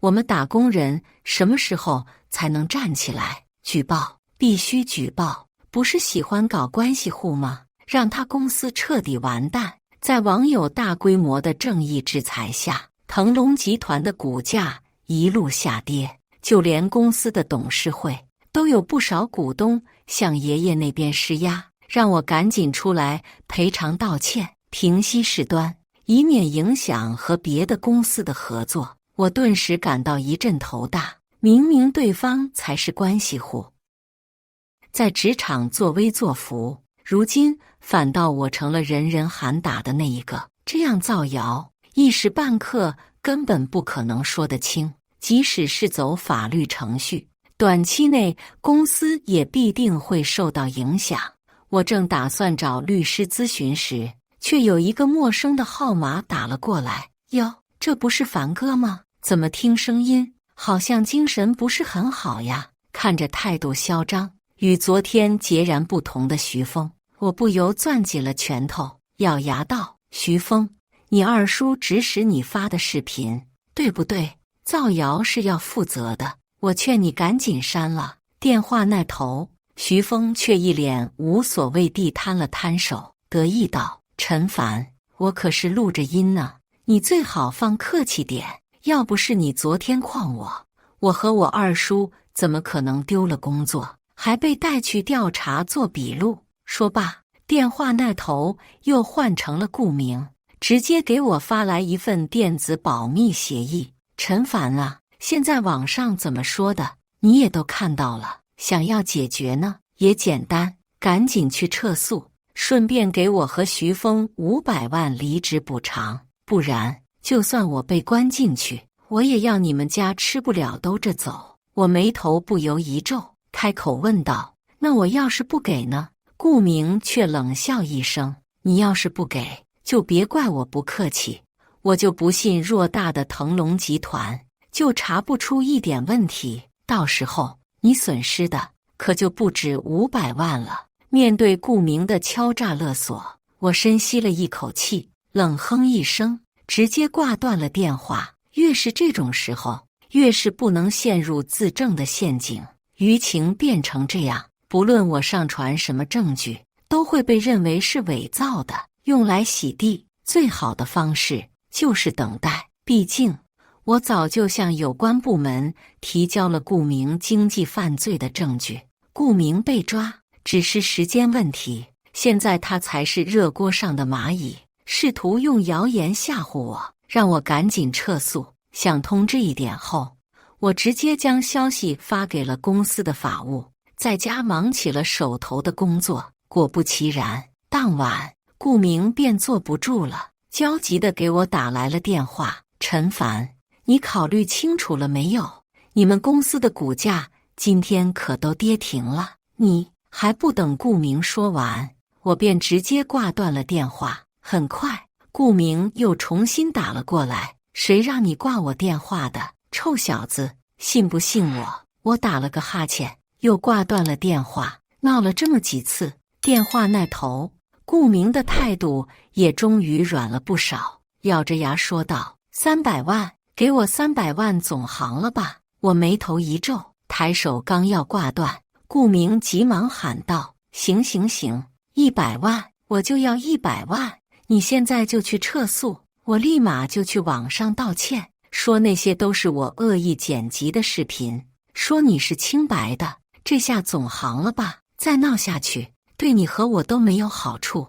我们打工人什么时候才能站起来？举报，必须举报！不是喜欢搞关系户吗？让他公司彻底完蛋！在网友大规模的正义制裁下，腾龙集团的股价一路下跌，就连公司的董事会都有不少股东向爷爷那边施压，让我赶紧出来赔偿道歉，平息事端，以免影响和别的公司的合作。我顿时感到一阵头大，明明对方才是关系户，在职场作威作福，如今反倒我成了人人喊打的那一个。这样造谣，一时半刻根本不可能说得清。即使是走法律程序，短期内公司也必定会受到影响。我正打算找律师咨询时，却有一个陌生的号码打了过来。哟，这不是凡哥吗？怎么听声音好像精神不是很好呀？看着态度嚣张，与昨天截然不同的徐峰，我不由攥紧了拳头，咬牙道：“徐峰，你二叔指使你发的视频，对不对？造谣是要负责的，我劝你赶紧删了。”电话那头，徐峰却一脸无所谓地摊了摊手，得意道：“陈凡，我可是录着音呢，你最好放客气点。要不是你昨天诓我，我和我二叔怎么可能丢了工作，还被带去调查做笔录？”说罢，电话那头又换成了顾明，直接给我发来一份电子保密协议。陈凡啊，现在网上怎么说的，你也都看到了。想要解决呢，也简单，赶紧去撤诉，顺便给我和徐峰500万离职补偿，不然就算我被关进去，我也要你们家吃不了兜着走。我眉头不由一皱，开口问道：“那我要是不给呢？”顾明却冷笑一声：“你要是不给，就别怪我不客气。我就不信偌大的腾龙集团就查不出一点问题，到时候你损失的可就不止500万了。”面对顾明的敲诈勒索，我深吸了一口气，冷哼一声，直接挂断了电话。越是这种时候，越是不能陷入自证的陷阱。舆情变成这样，不论我上传什么证据，都会被认为是伪造的，用来洗地。最好的方式就是等待，毕竟我早就向有关部门提交了顾明经济犯罪的证据，顾明被抓只是时间问题。现在他才是热锅上的蚂蚁，试图用谣言吓唬我，让我赶紧撤诉。想通这一点后，我直接将消息发给了公司的法务，在家忙起了手头的工作。果不其然，当晚顾明便坐不住了，焦急地给我打来了电话：“陈凡，你考虑清楚了没有？你们公司的股价今天可都跌停了。”你还不等顾明说完，我便直接挂断了电话。很快，顾明又重新打了过来：“谁让你挂我电话的？臭小子，信不信我？”我打了个哈欠，又挂断了电话。闹了这么几次，电话那头顾明的态度也终于软了不少，咬着牙说道：“300万，给我300万总行了吧？”我眉头一皱，抬手刚要挂断，顾明急忙喊道：“行行行，100万，我就要100万！你现在就去撤诉，我立马就去网上道歉，说那些都是我恶意剪辑的视频，说你是清白的，这下总行了吧？再闹下去，对你和我都没有好处。”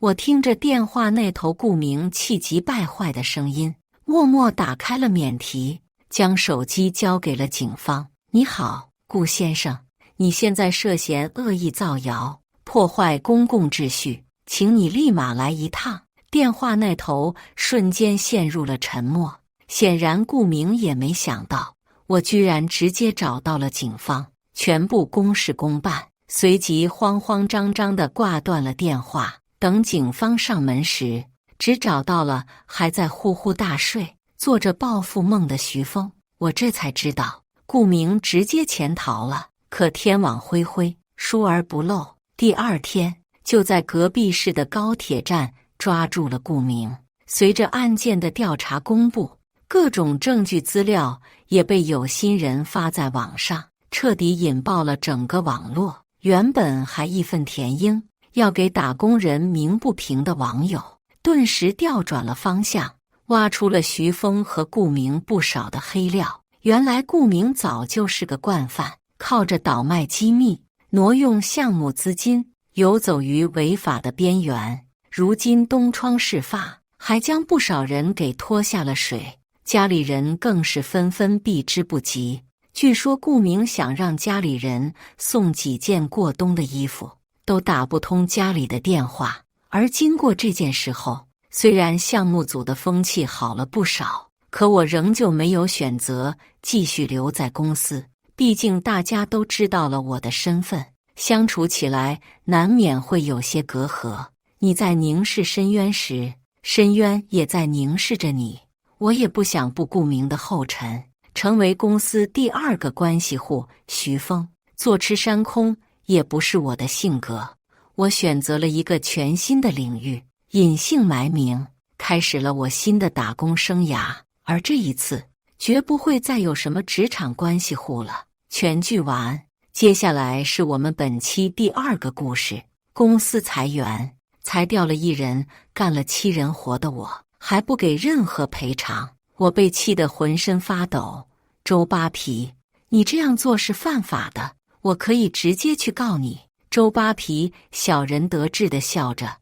我听着电话那头顾明气急败坏的声音，默默打开了免提，将手机交给了警方。“你好，顾先生，你现在涉嫌恶意造谣，破坏公共秩序，请你立马来一趟。”电话那头瞬间陷入了沉默，显然顾明也没想到我居然直接找到了警方，全部公事公办，随即慌慌张张地挂断了电话。等警方上门时，只找到了还在呼呼大睡、做着报复梦的徐峰。我这才知道，顾明直接潜逃了。可天网恢恢，疏而不漏，第二天就在隔壁市的高铁站抓住了顾明。随着案件的调查公布，各种证据资料也被有心人发在网上，彻底引爆了整个网络。原本还义愤填膺要给打工人鸣不平的网友，顿时调转了方向，挖出了徐峰和顾明不少的黑料。原来顾明早就是个惯犯，靠着倒卖机密、挪用项目资金，游走于违法的边缘。如今东窗事发，还将不少人给拖下了水，家里人更是纷纷避之不及。据说顾明想让家里人送几件过冬的衣服，都打不通家里的电话。而经过这件事后，虽然项目组的风气好了不少，可我仍旧没有选择继续留在公司。毕竟大家都知道了我的身份，相处起来难免会有些隔阂。你在凝视深渊时，深渊也在凝视着你。我也不想步顾明的后尘，成为公司第二个关系户。徐峰坐吃山空也不是我的性格，我选择了一个全新的领域，隐姓埋名，开始了我新的打工生涯。而这一次绝不会再有什么职场关系户了。全剧完，接下来是我们本期第二个故事。公司裁员，裁掉了1人，干了7人活的我还不给任何赔偿，我被气得浑身发抖。周扒皮，你这样做是犯法的，我可以直接去告你。周扒皮小人得志地笑着，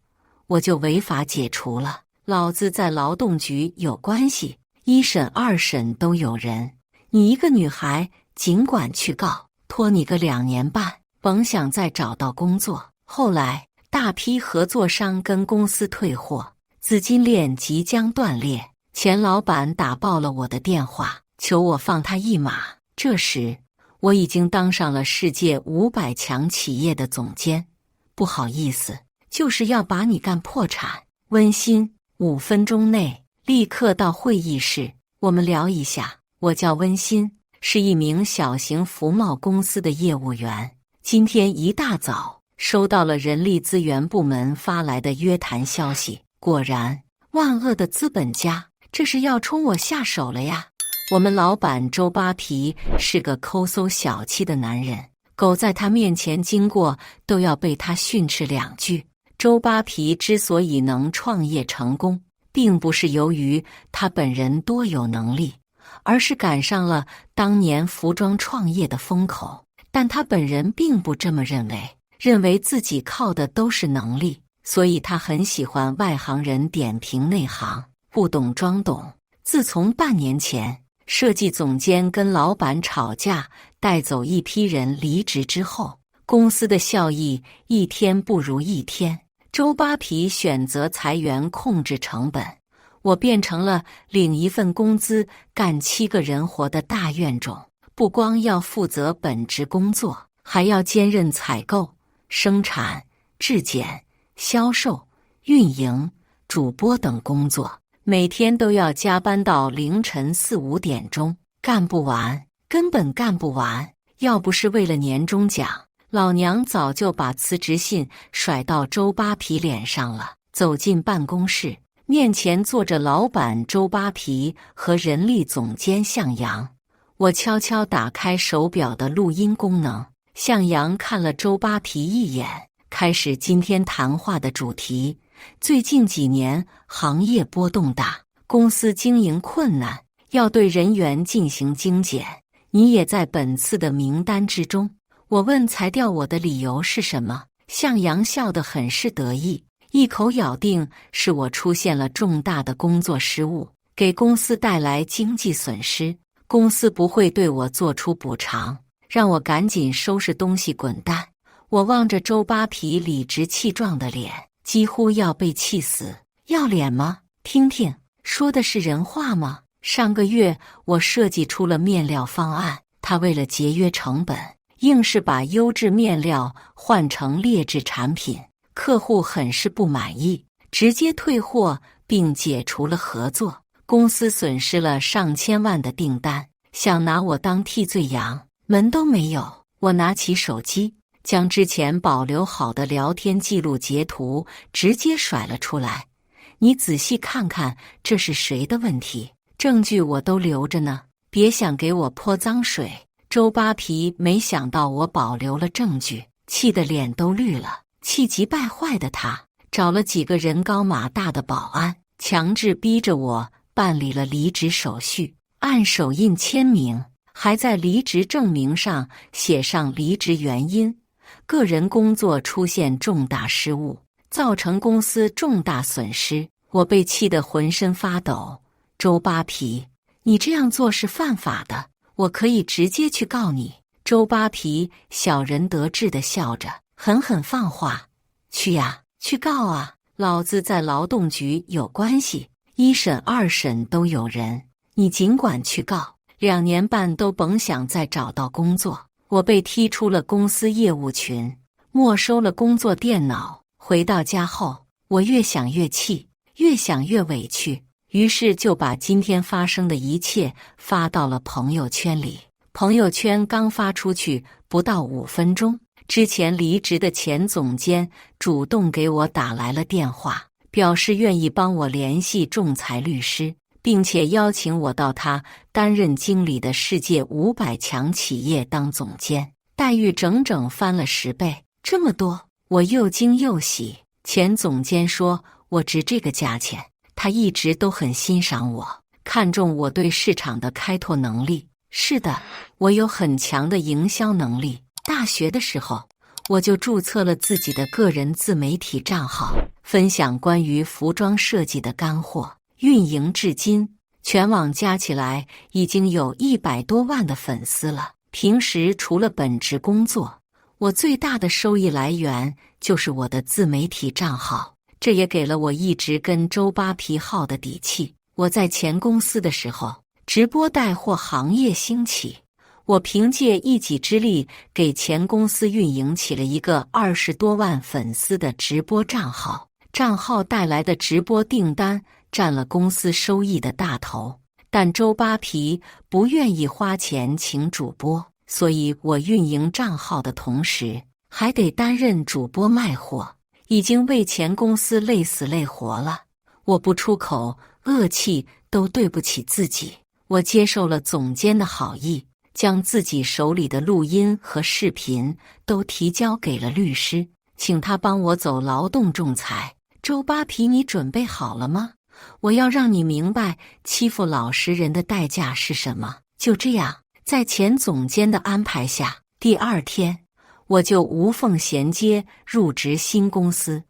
我就违法解除了，老子在劳动局有关系，1审2审都有人，你一个女孩尽管去告，拖你个2年半，甭想再找到工作。后来大批合作商跟公司退货，资金链即将断裂，前老板打爆了我的电话，求我放他一马。这时我已经当上了世界500强企业的总监，不好意思，就是要把你干破产。温馨，5分钟内立刻到会议室，我们聊一下。我叫温馨，是一名小型服贸公司的业务员。今天一大早收到了人力资源部门发来的约谈消息，果然万恶的资本家这是要冲我下手了呀。我们老板周扒皮是个抠搜小气的男人，狗在他面前经过都要被他训斥2句。周扒皮之所以能创业成功，并不是由于他本人多有能力，而是赶上了当年服装创业的风口。但他本人并不这么认为，认为自己靠的都是能力，所以他很喜欢外行人点评内行，不懂装懂。自从半年前设计总监跟老板吵架，带走一批人离职之后，公司的效益一天不如一天。周扒皮选择裁员控制成本，我变成了领一份工资干7个人活的大怨种，不光要负责本职工作，还要兼任采购、生产、质检、销售、运营、主播等工作，每天都要加班到凌晨4、5点钟，干不完，根本干不完。要不是为了年终奖，老娘早就把辞职信甩到周扒皮脸上了。走进办公室，面前坐着老板周扒皮和人力总监向阳。我悄悄打开手表的录音功能，向阳看了周扒皮一眼，开始今天谈话的主题。最近几年行业波动大，公司经营困难，要对人员进行精简，你也在本次的名单之中。我问裁掉我的理由是什么，向阳笑得很是得意，一口咬定是我出现了重大的工作失误，给公司带来经济损失，公司不会对我做出补偿。让我赶紧收拾东西滚蛋。我望着周扒皮理直气壮的脸，几乎要被气死。要脸吗？听听，说的是人话吗？上个月我设计出了面料方案，他为了节约成本，硬是把优质面料换成劣质产品，客户很是不满意，直接退货并解除了合作。公司损失了上千万的订单，想拿我当替罪羊，门都没有。我拿起手机，将之前保留好的聊天记录截图直接甩了出来。你仔细看看，这是谁的问题？证据我都留着呢，别想给我泼脏水。周扒皮没想到我保留了证据，气得脸都绿了。气急败坏的他找了几个人高马大的保安，强制逼着我办理了离职手续，按手印签名，还在离职证明上写上离职原因：个人工作出现重大失误，造成公司重大损失。我被气得浑身发抖。周扒皮，你这样做是犯法的，我可以直接去告你。周扒皮小人得志地笑着，狠狠放话：去呀，去告啊！老子在劳动局有关系，一审二审都有人，你尽管去告。2年半都甭想再找到工作。我被踢出了公司业务群，没收了工作电脑。回到家后，我越想越气，越想越委屈，于是就把今天发生的一切发到了朋友圈里。朋友圈刚发出去不到5分钟，之前离职的前总监主动给我打来了电话，表示愿意帮我联系仲裁律师，并且邀请我到他担任经理的世界500强企业当总监，待遇整整翻了10倍。这么多，我又惊又喜。前总监说我值这个价钱，他一直都很欣赏我，看重我对市场的开拓能力。是的，我有很强的营销能力。大学的时候，我就注册了自己的个人自媒体账号，分享关于服装设计的干货，运营至今，全网加起来已经有100多万的粉丝了。平时除了本职工作，我最大的收益来源就是我的自媒体账号，这也给了我一直跟周扒皮号的底气。我在前公司的时候，直播带货行业兴起，我凭借一己之力给前公司运营起了一个20多万粉丝的直播账号，账号带来的直播订单占了公司收益的大头。但周扒皮不愿意花钱请主播，所以我运营账号的同时还得担任主播卖货，已经为前公司累死累活了。我不出口恶气都对不起自己。我接受了总监的好意，将自己手里的录音和视频都提交给了律师，请他帮我走劳动仲裁。周扒皮，你准备好了吗？我要让你明白欺负老实人的代价是什么。就这样，在前总监的安排下，第2天我就无缝衔接入职新公司，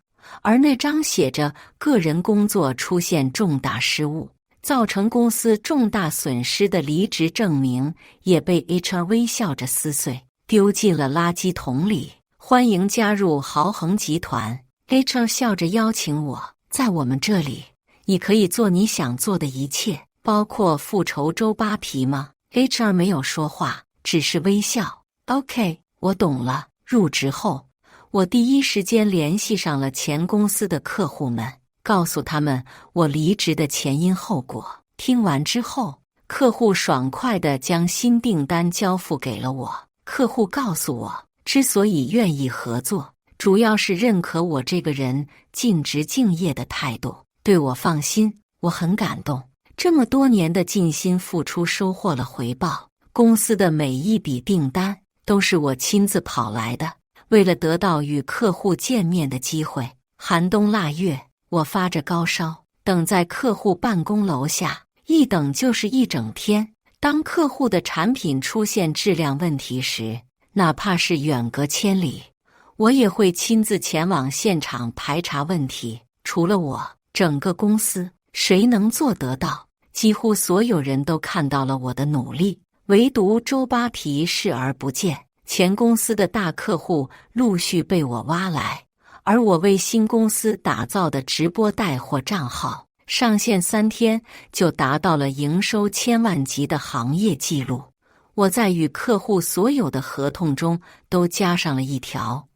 而那张写着个人工作出现重大失误，造成公司重大损失的离职证明也被 HR 微笑着撕碎，丢进了垃圾桶里。欢迎加入豪恒集团。 HR 笑着邀请我，在我们这里你可以做你想做的一切，包括复仇周扒皮吗？ HR 没有说话，只是微笑。 OK， 我懂了。入职后，我第一时间联系上了前公司的客户们，告诉他们我离职的前因后果。听完之后，客户爽快地将新订单交付给了我。客户告诉我，之所以愿意合作，主要是认可我这个人尽职敬业的态度，对我放心。我很感动，这么多年的尽心付出收获了回报。公司的每一笔订单都是我亲自跑来的。为了得到与客户见面的机会，寒冬腊月，我发着高烧，等在客户办公楼下，一等就是一整天。当客户的产品出现质量问题时，哪怕是远隔千里，我也会亲自前往现场排查问题。除了我，整个公司谁能做得到？几乎所有人都看到了我的努力，唯独周扒皮视而不见。前公司的大客户陆续被我挖来，而我为新公司打造的直播带货账号上线3天就达到了营收千万级的行业纪录。我在与客户所有的合同中都加上了一条：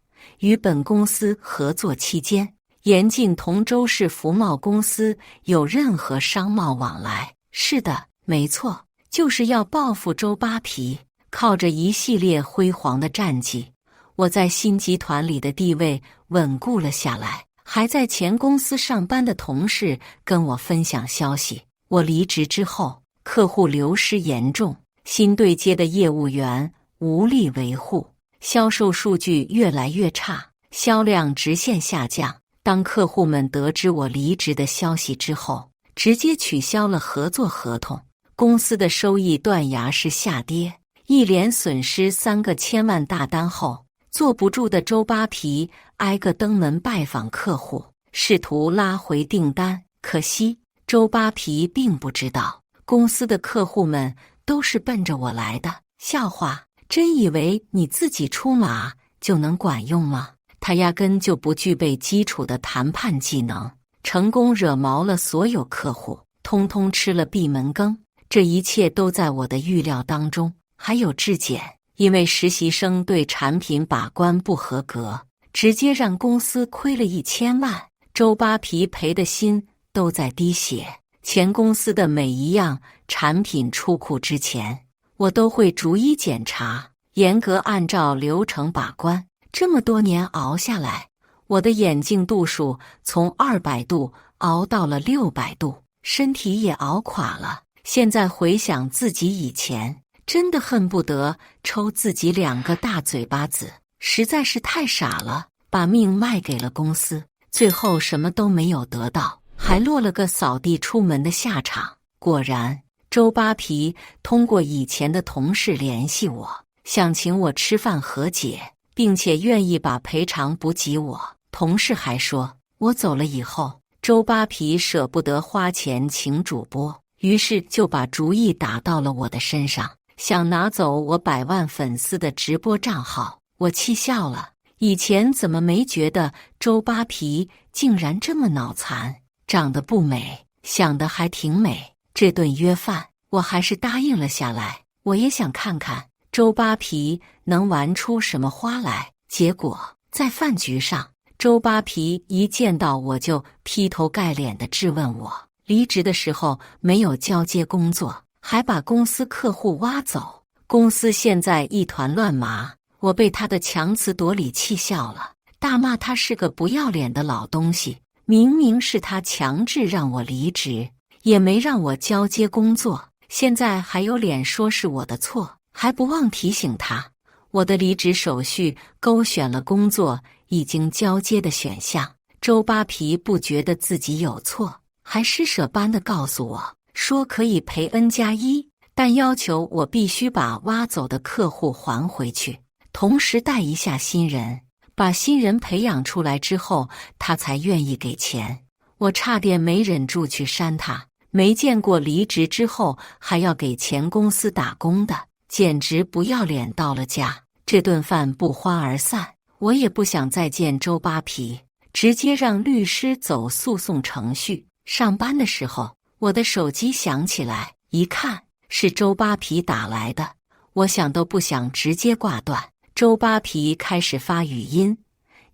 与本公司合作期间，严禁同周氏服贸公司有任何商贸往来。是的，没错，就是要报复周扒皮。靠着一系列辉煌的战绩，我在新集团里的地位稳固了下来。还在前公司上班的同事跟我分享消息，我离职之后，客户流失严重，新对接的业务员无力维护，销售数据越来越差，销量直线下降。当客户们得知我离职的消息之后，直接取消了合作合同，公司的收益断崖式下跌，一连损失3个千万大单后，坐不住的周扒皮挨个登门拜访客户，试图拉回订单。可惜周扒皮并不知道，公司的客户们都是奔着我来的。笑话，真以为你自己出马就能管用吗？他压根就不具备基础的谈判技能，成功惹毛了所有客户，通通吃了闭门羹。这一切都在我的预料当中。还有质检，因为实习生对产品把关不合格，直接让公司亏了1000万。周扒皮赔的心都在滴血。前公司的每一样产品出库之前，我都会逐一检查，严格按照流程把关。这么多年熬下来，我的眼镜度数从200度熬到了600度，身体也熬垮了。现在回想自己以前，真的恨不得抽自己2个大嘴巴子，实在是太傻了，把命卖给了公司，最后什么都没有得到，还落了个扫地出门的下场。果然，周扒皮通过以前的同事联系我，想请我吃饭和解，并且愿意把赔偿补给我。同事还说，我走了以后，周扒皮舍不得花钱请主播，于是就把主意打到了我的身上，想拿走我100万粉丝的直播账号。我气笑了，以前怎么没觉得周扒皮竟然这么脑残？长得不美，想得还挺美。这顿约饭，我还是答应了下来。我也想看看周扒皮能玩出什么花来。结果在饭局上，周扒皮一见到我就劈头盖脸地质问我，离职的时候没有交接工作，还把公司客户挖走，公司现在一团乱麻。我被他的强词夺理气笑了，大骂他是个不要脸的老东西。明明是他强制让我离职，也没让我交接工作，现在还有脸说是我的错，还不忘提醒他，我的离职手续勾选了工作已经交接的选项。周扒皮不觉得自己有错，还施舍般地告诉我说可以赔 N+1，但要求我必须把挖走的客户还回去，同时带一下新人，把新人培养出来之后，他才愿意给钱。我差点没忍住去扇他，没见过离职之后还要给前公司打工的，简直不要脸到了家。这顿饭不欢而散，我也不想再见周扒皮，直接让律师走诉讼程序。上班的时候，我的手机响起来，一看是周扒皮打来的，我想都不想直接挂断。周扒皮开始发语音，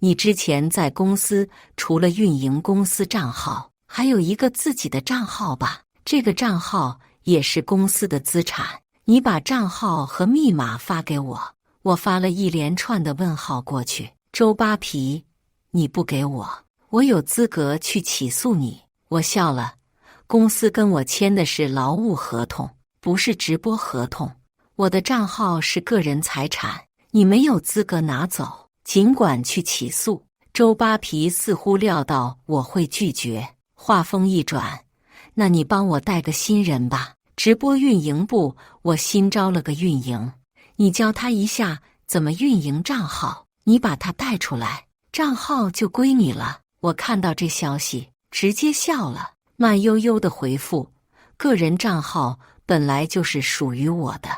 你之前在公司除了运营公司账号，还有一个自己的账号吧？这个账号也是公司的资产，你把账号和密码发给我。我发了一连串的问号过去。周扒皮，你不给我，我有资格去起诉你。我笑了，公司跟我签的是劳务合同，不是直播合同，我的账号是个人财产，你没有资格拿走，尽管去起诉。周扒皮似乎料到我会拒绝，话锋一转，那你帮我带个新人吧，直播运营部我新招了个运营，你教他一下怎么运营账号，你把他带出来，账号就归你了。我看到这消息直接笑了，慢悠悠地回复，个人账号本来就是属于我的，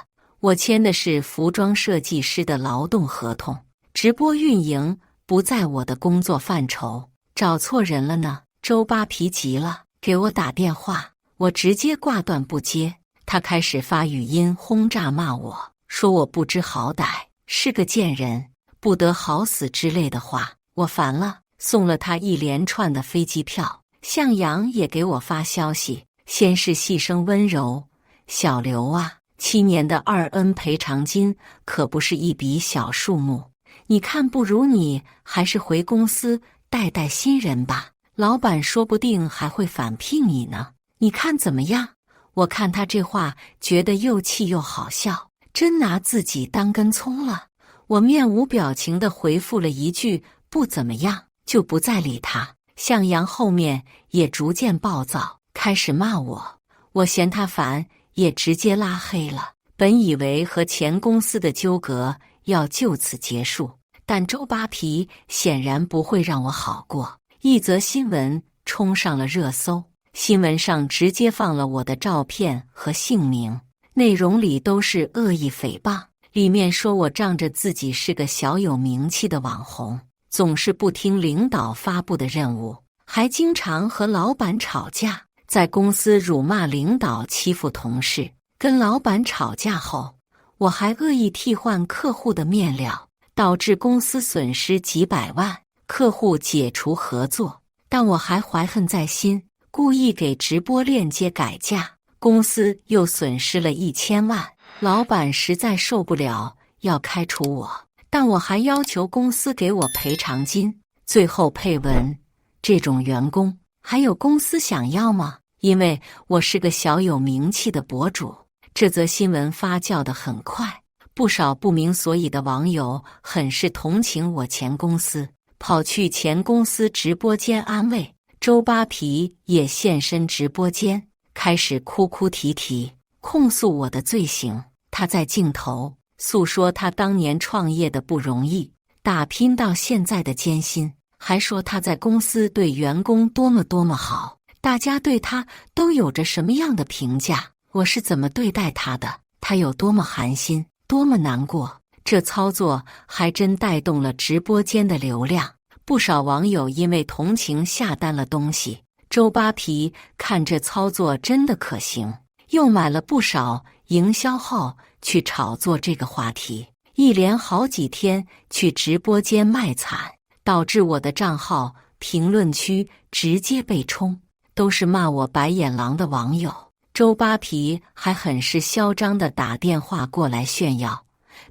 我签的是服装设计师的劳动合同，直播运营不在我的工作范畴，找错人了呢。周扒皮急了，给我打电话，我直接挂断不接。他开始发语音轰炸骂我，说我不知好歹，是个贱人，不得好死之类的话。我烦了，送了他一连串的飞机票。向阳也给我发消息，先是细声温柔：“小刘啊，7年的2N 赔偿金可不是一笔小数目，你看不如你还是回公司带带新人吧，老板说不定还会返聘你呢，你看怎么样？”我看他这话觉得又气又好笑，真拿自己当根葱了。我面无表情地回复了一句不怎么样，就不再理他。向阳后面也逐渐暴躁，开始骂我，我嫌他烦，也直接拉黑了。本以为和前公司的纠葛要就此结束，但周扒皮显然不会让我好过。一则新闻冲上了热搜，新闻上直接放了我的照片和姓名，内容里都是恶意诽谤，里面说我仗着自己是个小有名气的网红，总是不听领导发布的任务，还经常和老板吵架，在公司辱骂领导，欺负同事。跟老板吵架后，我还恶意替换客户的面料，导致公司损失几百万，客户解除合作，但我还怀恨在心，故意给直播链接改价，公司又损失了1000万。老板实在受不了，要开除我，但我还要求公司给我赔偿金。最后配文：这种员工还有公司想要吗？因为我是个小有名气的博主。这则新闻发酵得很快，不少不明所以的网友很是同情我前公司，跑去前公司直播间安慰。周扒皮也现身直播间，开始哭哭啼啼，控诉我的罪行。他在镜头诉说他当年创业的不容易，打拼到现在的艰辛，还说他在公司对员工多么好，大家对他都有着什么样的评价，我是怎么对待他的，他有多么寒心，多么难过。这操作还真带动了直播间的流量，不少网友因为同情下单了东西。周扒皮看这操作真的可行，又买了不少营销号去炒作这个话题，一连好几天去直播间卖惨，导致我的账号评论区直接被冲，都是骂我白眼狼的网友。周扒皮还很是嚣张地打电话过来炫耀，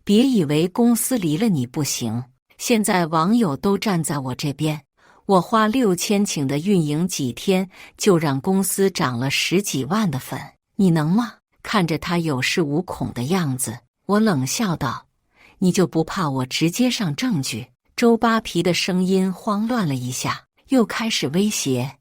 别以为公司离了你不行，现在网友都站在我这边，我花6000请的运营几天就让公司涨了10几万的粉，你能吗？看着他有恃无恐的样子，我冷笑道：你就不怕我直接上证据？周扒皮的声音慌乱了一下，又开始威胁：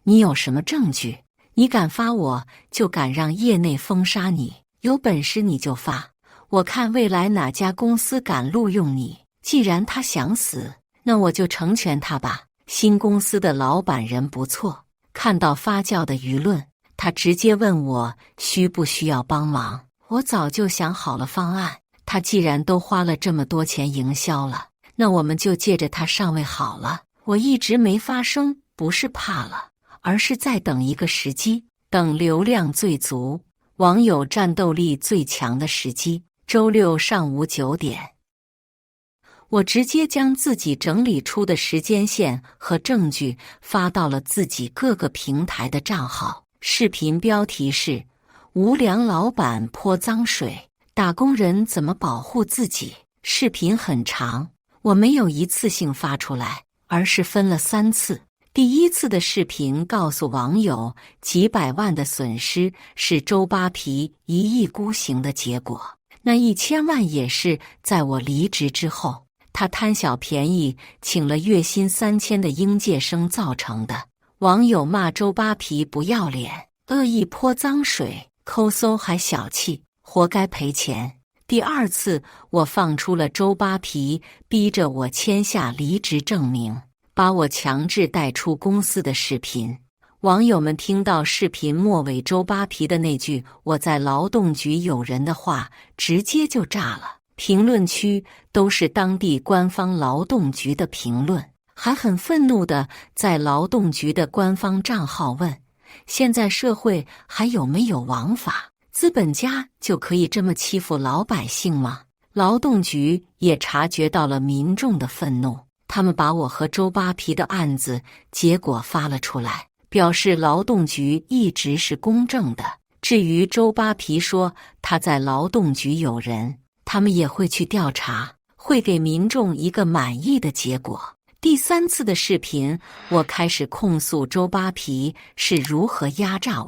你有什么证据？你敢发我就敢让业内封杀你，有本事你就发，我看未来哪家公司敢录用你。既然他想死，那我就成全他吧。新公司的老板人不错，看到发酵的舆论，他直接问我需不需要帮忙。我早就想好了方案，他既然都花了这么多钱营销了，那我们就借着他上位好了。我一直没发声，不是怕了，而是在等一个时机，等流量最足、网友战斗力最强的时机。周六上午9点，我直接将自己整理出的时间线和证据发到了自己各个平台的账号。视频标题是：无良老板泼脏水，打工人怎么保护自己。视频很长，我没有一次性发出来，而是分了3次。第一次的视频告诉网友，几百万的损失是周扒皮一意孤行的结果，那1000万也是在我离职之后，他贪小便宜请了月薪3000的应届生造成的。网友骂周扒皮不要脸，恶意泼脏水，抠搜还小气，活该赔钱。第二次我放出了周扒皮逼着我签下离职证明，把我强制带出公司的视频。网友们听到视频末尾周扒皮的那句“我在劳动局有人”的话，直接就炸了。评论区都是当地官方劳动局的评论，还很愤怒地在劳动局的官方账号问：现在社会还有没有王法？资本家就可以这么欺负老百姓吗？劳动局也察觉到了民众的愤怒，他们把我和周扒皮的案子结果发了出来，表示劳动局一直是公正的。至于周扒皮说他在劳动局有人，他们也会去调查，会给民众一个满意的结果。第3次的视频，我开始控诉周扒皮是如何压榨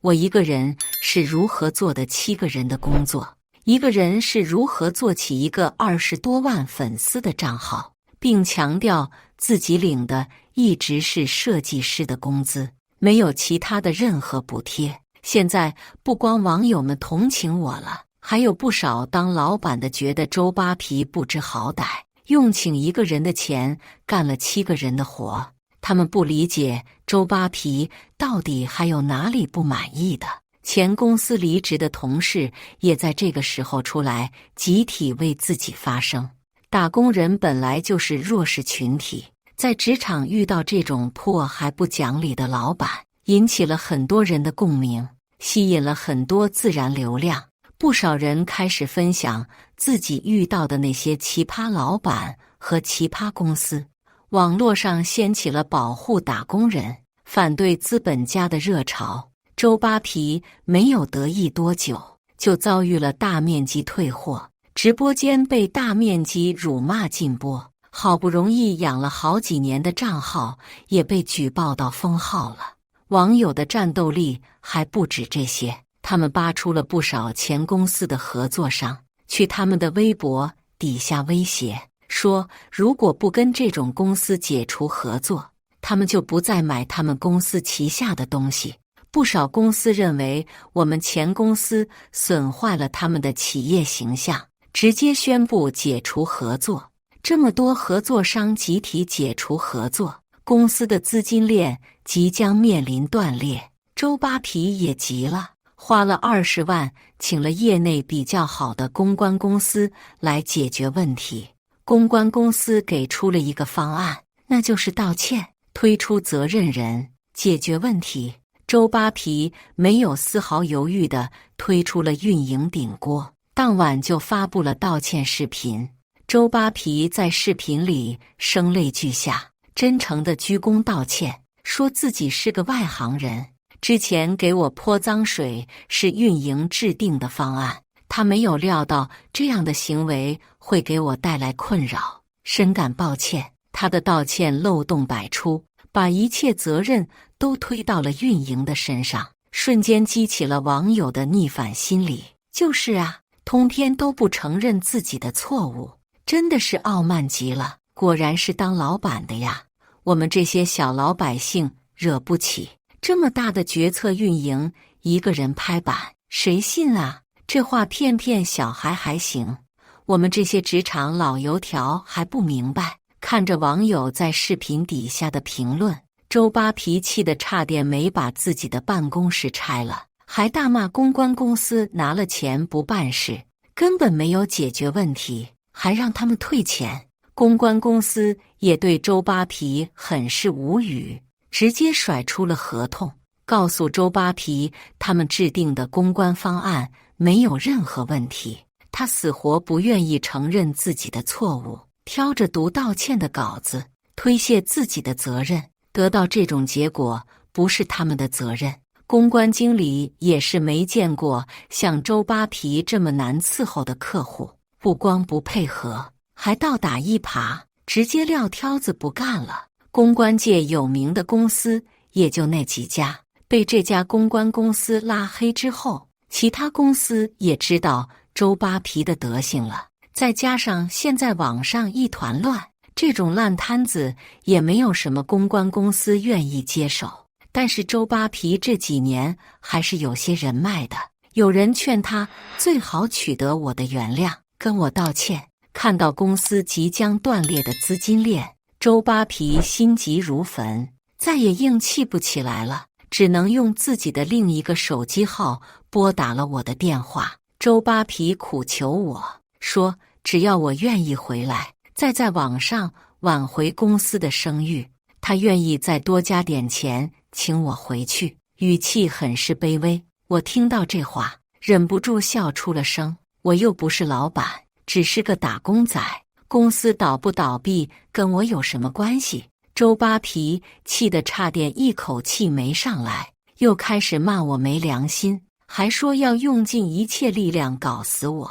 我一个人是如何做的7个人的工作，一个人是如何做起一个20多万粉丝的账号，并强调自己领的一直是设计师的工资，没有其他的任何补贴。现在不光网友们同情我了，还有不少当老板的觉得周扒皮不知好歹，用请一个人的钱干了7个人的活。他们不理解周扒皮到底还有哪里不满意的。前公司离职的同事也在这个时候出来集体为自己发声。打工人本来就是弱势群体，在职场遇到这种破还不讲理的老板，引起了很多人的共鸣，吸引了很多自然流量。不少人开始分享自己遇到的那些奇葩老板和奇葩公司，网络上掀起了保护打工人、反对资本家的热潮。周扒皮没有得意多久，就遭遇了大面积退货，直播间被大面积辱骂禁播，好不容易养了好几年的账号也被举报到封号了。网友的战斗力还不止这些，他们扒出了不少前公司的合作商，去他们的微博底下威胁，说如果不跟这种公司解除合作，他们就不再买他们公司旗下的东西。不少公司认为我们前公司损坏了他们的企业形象，直接宣布解除合作。这么多合作商集体解除合作，公司的资金链即将面临断裂。周扒皮也急了，花了20万请了业内比较好的公关公司来解决问题。公关公司给出了一个方案，那就是道歉，推出责任人，解决问题。周扒皮没有丝毫犹豫地推出了运营顶锅，当晚就发布了道歉视频。周扒皮在视频里声泪俱下，真诚地鞠躬道歉，说自己是个外行人，之前给我泼脏水是运营制定的方案，他没有料到这样的行为会给我带来困扰，深感抱歉。他的道歉漏洞百出，把一切责任都推到了运营的身上，瞬间激起了网友的逆反心理。就是啊，通天都不承认自己的错误，真的是傲慢极了。果然是当老板的呀，我们这些小老百姓惹不起。这么大的决策运营，一个人拍板，谁信啊？这话骗骗小孩还行，我们这些职场老油条还不明白。看着网友在视频底下的评论，周扒皮气得差点没把自己的办公室拆了，还大骂公关公司拿了钱不办事，根本没有解决问题，还让他们退钱。公关公司也对周扒皮很是无语，直接甩出了合同，告诉周扒皮他们制定的公关方案没有任何问题。他死活不愿意承认自己的错误，挑着读道歉的稿子，推卸自己的责任。得到这种结果不是他们的责任。公关经理也是没见过像周扒皮这么难伺候的客户，不光不配合，还倒打一耙，直接撂挑子不干了。公关界有名的公司也就那几家，被这家公关公司拉黑之后，其他公司也知道周扒皮的德行了。再加上现在网上一团乱，这种烂摊子也没有什么公关公司愿意接手。但是周扒皮这几年还是有些人脉的，有人劝他最好取得我的原谅，跟我道歉。看到公司即将断裂的资金链，周扒皮心急如焚，再也硬气不起来了。只能用自己的另一个手机号拨打了我的电话。周扒皮苦求我说，只要我愿意回来，再在网上挽回公司的声誉，他愿意再多加点钱请我回去，语气很是卑微。我听到这话，忍不住笑出了声。我又不是老板，只是个打工仔，公司倒不倒闭跟我有什么关系？周扒皮气得差点一口气没上来，又开始骂我没良心，还说要用尽一切力量搞死我。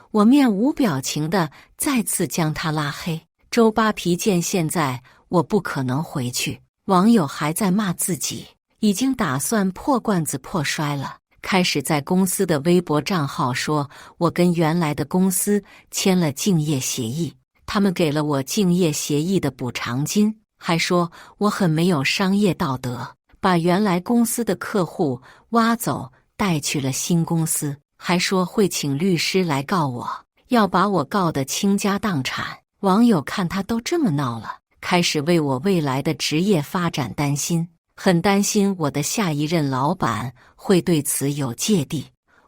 我面无表情地再次将他拉黑。周扒皮见现在我不可能回去，网友还在骂自己，已经打算破罐子破摔了，开始在公司的微博账号说我跟原来的公司签了竞业协议，他们给了我竞业协议的补偿金，还说我很没有商业道德，把原来公司的客户挖走带去了新公司，还说会请律师来告我，要把我告得倾家荡产。网友看他都这么闹了，开始为我未来的职业发展担心，很担心我的下一任老板会对此有芥蒂。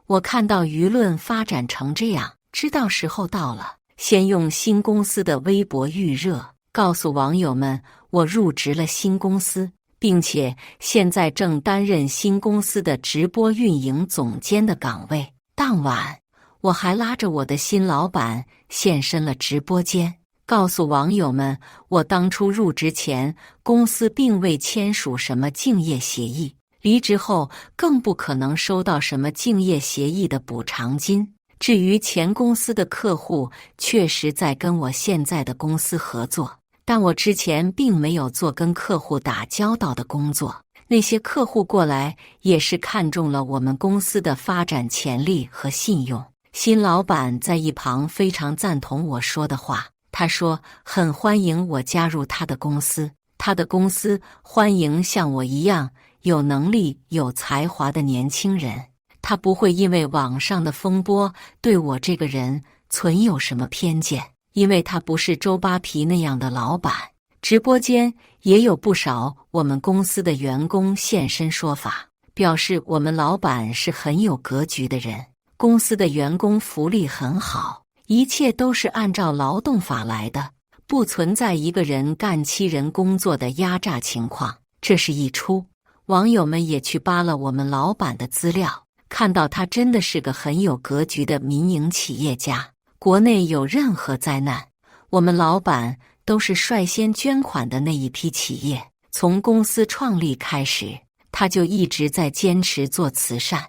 我看到舆论发展成这样，知道时候到了，先用新公司的微博预热，告诉网友们我入职了新公司，并且现在正担任新公司的直播运营总监的岗位。当晚，我还拉着我的新老板现身了直播间，告诉网友们我当初入职前公司并未签署什么竞业协议，离职后更不可能收到什么竞业协议的补偿金。至于前公司的客户确实在跟我现在的公司合作，但我之前并没有做跟客户打交道的工作，那些客户过来也是看中了我们公司的发展潜力和信用。新老板在一旁非常赞同我说的话，他说很欢迎我加入他的公司，他的公司欢迎像我一样有能力有才华的年轻人，他不会因为网上的风波对我这个人存有什么偏见，因为他不是周扒皮那样的老板。直播间也有不少我们公司的员工现身说法，表示我们老板是很有格局的人，公司的员工福利很好，一切都是按照劳动法来的，不存在一个人干7人工作的压榨情况。这是一出，网友们也去扒了我们老板的资料，看到他真的是个很有格局的民营企业家。国内有任何灾难，我们老板都是率先捐款的那一批企业。从公司创立开始，他就一直在坚持做慈善，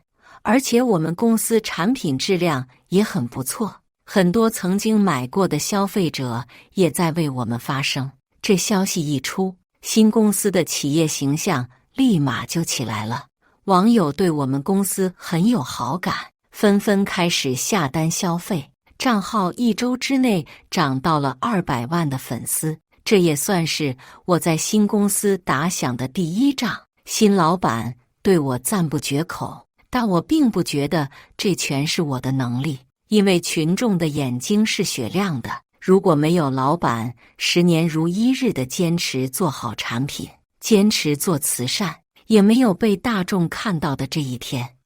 而且我们公司产品质量也很不错，很多曾经买过的消费者也在为我们发声。这消息一出，新公司的企业形象立马就起来了，网友对我们公司很有好感，纷纷开始下单消费，账号1周之内涨到了200万的粉丝。这也算是我在新公司打响的第一仗。新老板对我赞不绝口，但我并不觉得这全是我的能力，因为群众的眼睛是雪亮的。如果没有老板10年如一日的坚持做好产品，坚持做慈善，也没有被大众看到的这一天。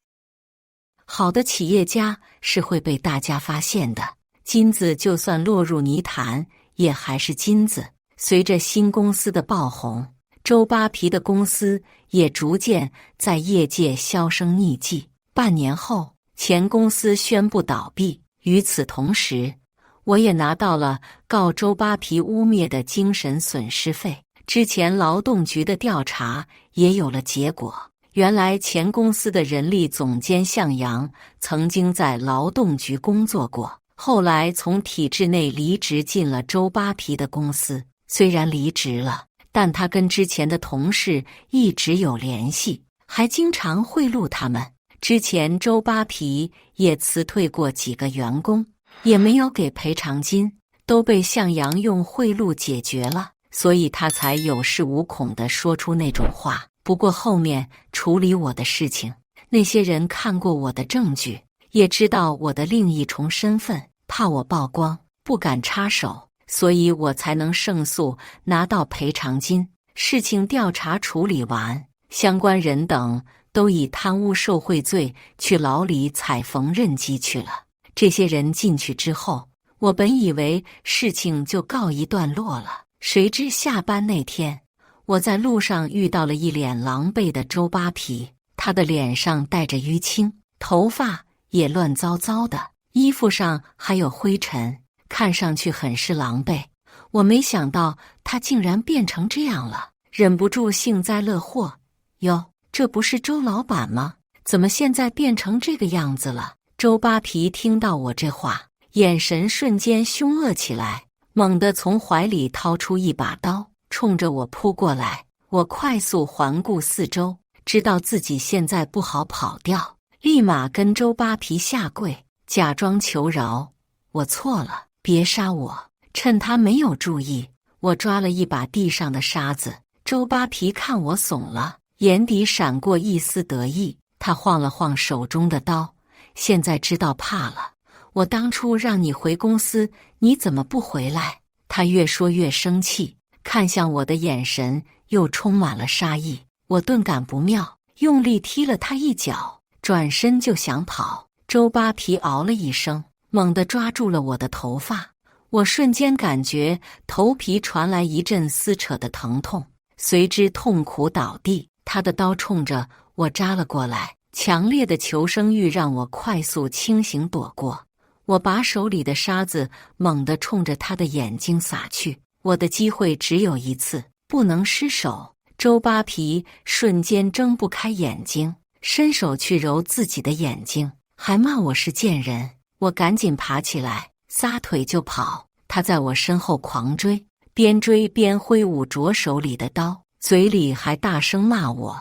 好的企业家是会被大家发现的，金子就算落入泥潭，也还是金子。随着新公司的爆红，周扒皮的公司也逐渐在业界销声匿迹。半年后，前公司宣布倒闭。与此同时，我也拿到了告周扒皮污蔑的精神损失费。之前劳动局的调查也有了结果，原来前公司的人力总监向阳曾经在劳动局工作过，后来从体制内离职进了周扒皮的公司。虽然离职了，但他跟之前的同事一直有联系，还经常贿赂他们。之前周扒皮也辞退过几个员工，也没有给赔偿金，都被向阳用贿赂解决了，所以他才有恃无恐地说出那种话。不过后面处理我的事情，那些人看过我的证据，也知道我的另一重身份，怕我曝光，不敢插手，所以我才能胜诉拿到赔偿金。事情调查处理完，相关人等都以贪污受贿罪去牢里踩缝纫机去了。这些人进去之后，我本以为事情就告一段落了，谁知下班那天，我在路上遇到了一脸狼狈的周扒皮，他的脸上带着淤青，头发也乱糟糟的，衣服上还有灰尘，看上去很是狼狈。我没想到他竟然变成这样了，忍不住幸灾乐祸。哟，这不是周老板吗？怎么现在变成这个样子了？周扒皮听到我这话，眼神瞬间凶恶起来，猛地从怀里掏出一把刀，冲着我扑过来。我快速环顾四周，知道自己现在不好跑掉，立马跟周扒皮下跪，假装求饶：“我错了，别杀我。”趁他没有注意，我抓了一把地上的沙子。周扒皮看我怂了，眼底闪过一丝得意，他晃了晃手中的刀，现在知道怕了。我当初让你回公司，你怎么不回来？他越说越生气，看向我的眼神又充满了杀意。我顿感不妙，用力踢了他一脚，转身就想跑。周扒皮嗷了一声，猛地抓住了我的头发。我瞬间感觉头皮传来一阵撕扯的疼痛，随之痛苦倒地。他的刀冲着我扎了过来，强烈的求生欲让我快速清醒躲过。我把手里的沙子猛地冲着他的眼睛撒去，我的机会只有一次，不能失手。周扒皮瞬间睁不开眼睛，伸手去揉自己的眼睛，还骂我是贱人。我赶紧爬起来，撒腿就跑。他在我身后狂追，边追边挥舞着手里的刀，嘴里还大声骂我：“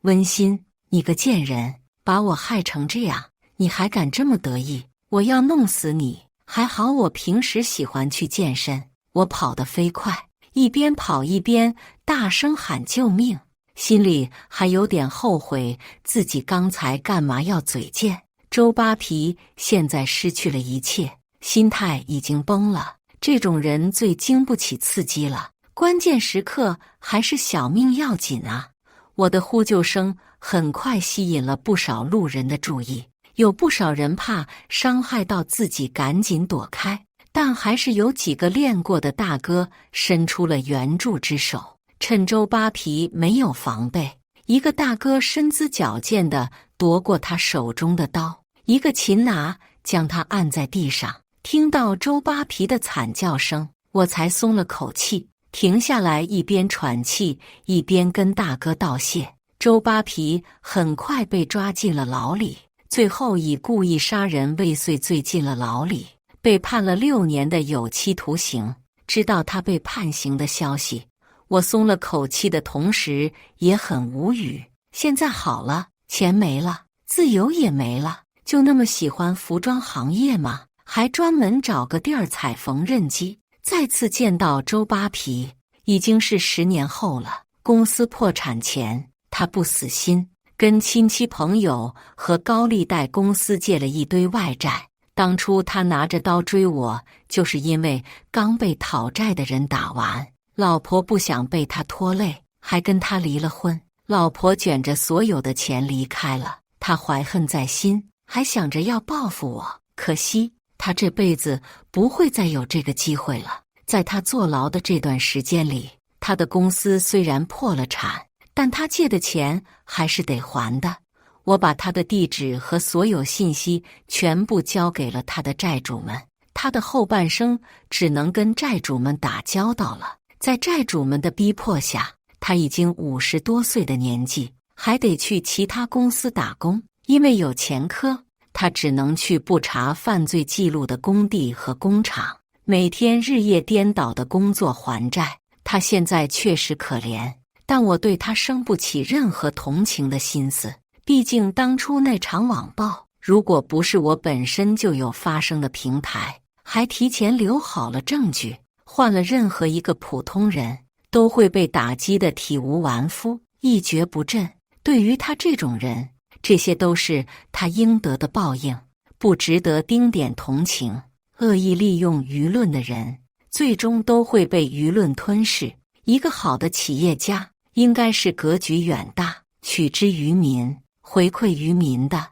温馨，你个贱人，把我害成这样，你还敢这么得意？我要弄死你！”还好我平时喜欢去健身，我跑得飞快，一边跑一边大声喊救命，心里还有点后悔自己刚才干嘛要嘴贱。周扒皮现在失去了一切，心态已经崩了。这种人最经不起刺激了，关键时刻还是小命要紧啊！我的呼救声很快吸引了不少路人的注意，有不少人怕伤害到自己赶紧躲开，但还是有几个练过的大哥伸出了援助之手。趁周扒皮没有防备，一个大哥身姿矫健地夺过他手中的刀，一个擒拿将他按在地上。听到周扒皮的惨叫声，我才松了口气，停下来一边喘气一边跟大哥道谢。周扒皮很快被抓进了牢里，最后以故意杀人未遂罪进了牢里，被判了6年的有期徒刑。知道他被判刑的消息，我松了口气的同时也很无语。现在好了，钱没了，自由也没了，就那么喜欢服装行业吗？还专门找个地儿踩缝纫机。再次见到周扒皮，已经是10年后了。公司破产前，他不死心，跟亲戚朋友和高利贷公司借了一堆外债。当初他拿着刀追我，就是因为刚被讨债的人打完，老婆不想被他拖累，还跟他离了婚。老婆卷着所有的钱离开了，他怀恨在心，还想着要报复我。可惜他这辈子不会再有这个机会了。在他坐牢的这段时间里，他的公司虽然破了产，但他借的钱还是得还的。我把他的地址和所有信息全部交给了他的债主们，他的后半生只能跟债主们打交道了。在债主们的逼迫下，他已经50多岁的年纪，还得去其他公司打工，因为有前科。他只能去不查犯罪记录的工地和工厂，每天日夜颠倒的工作还债。他现在确实可怜，但我对他生不起任何同情的心思。毕竟当初那场网暴，如果不是我本身就有发声的平台，还提前留好了证据，换了任何一个普通人，都会被打击得体无完肤，一蹶不振。对于他这种人，这些都是他应得的报应，不值得丁点同情。恶意利用舆论的人，最终都会被舆论吞噬。一个好的企业家，应该是格局远大，取之于民、回馈于民的，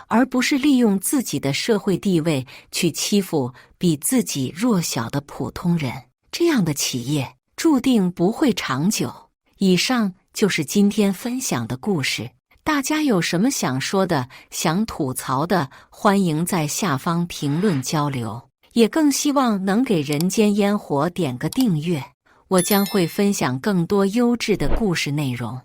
而不是利用自己的社会地位去欺负比自己弱小的普通人。这样的企业注定不会长久。以上就是今天分享的故事，大家有什么想说的、想吐槽的，欢迎在下方评论交流。也更希望能给人间烟火点个订阅，我将会分享更多优质的故事内容。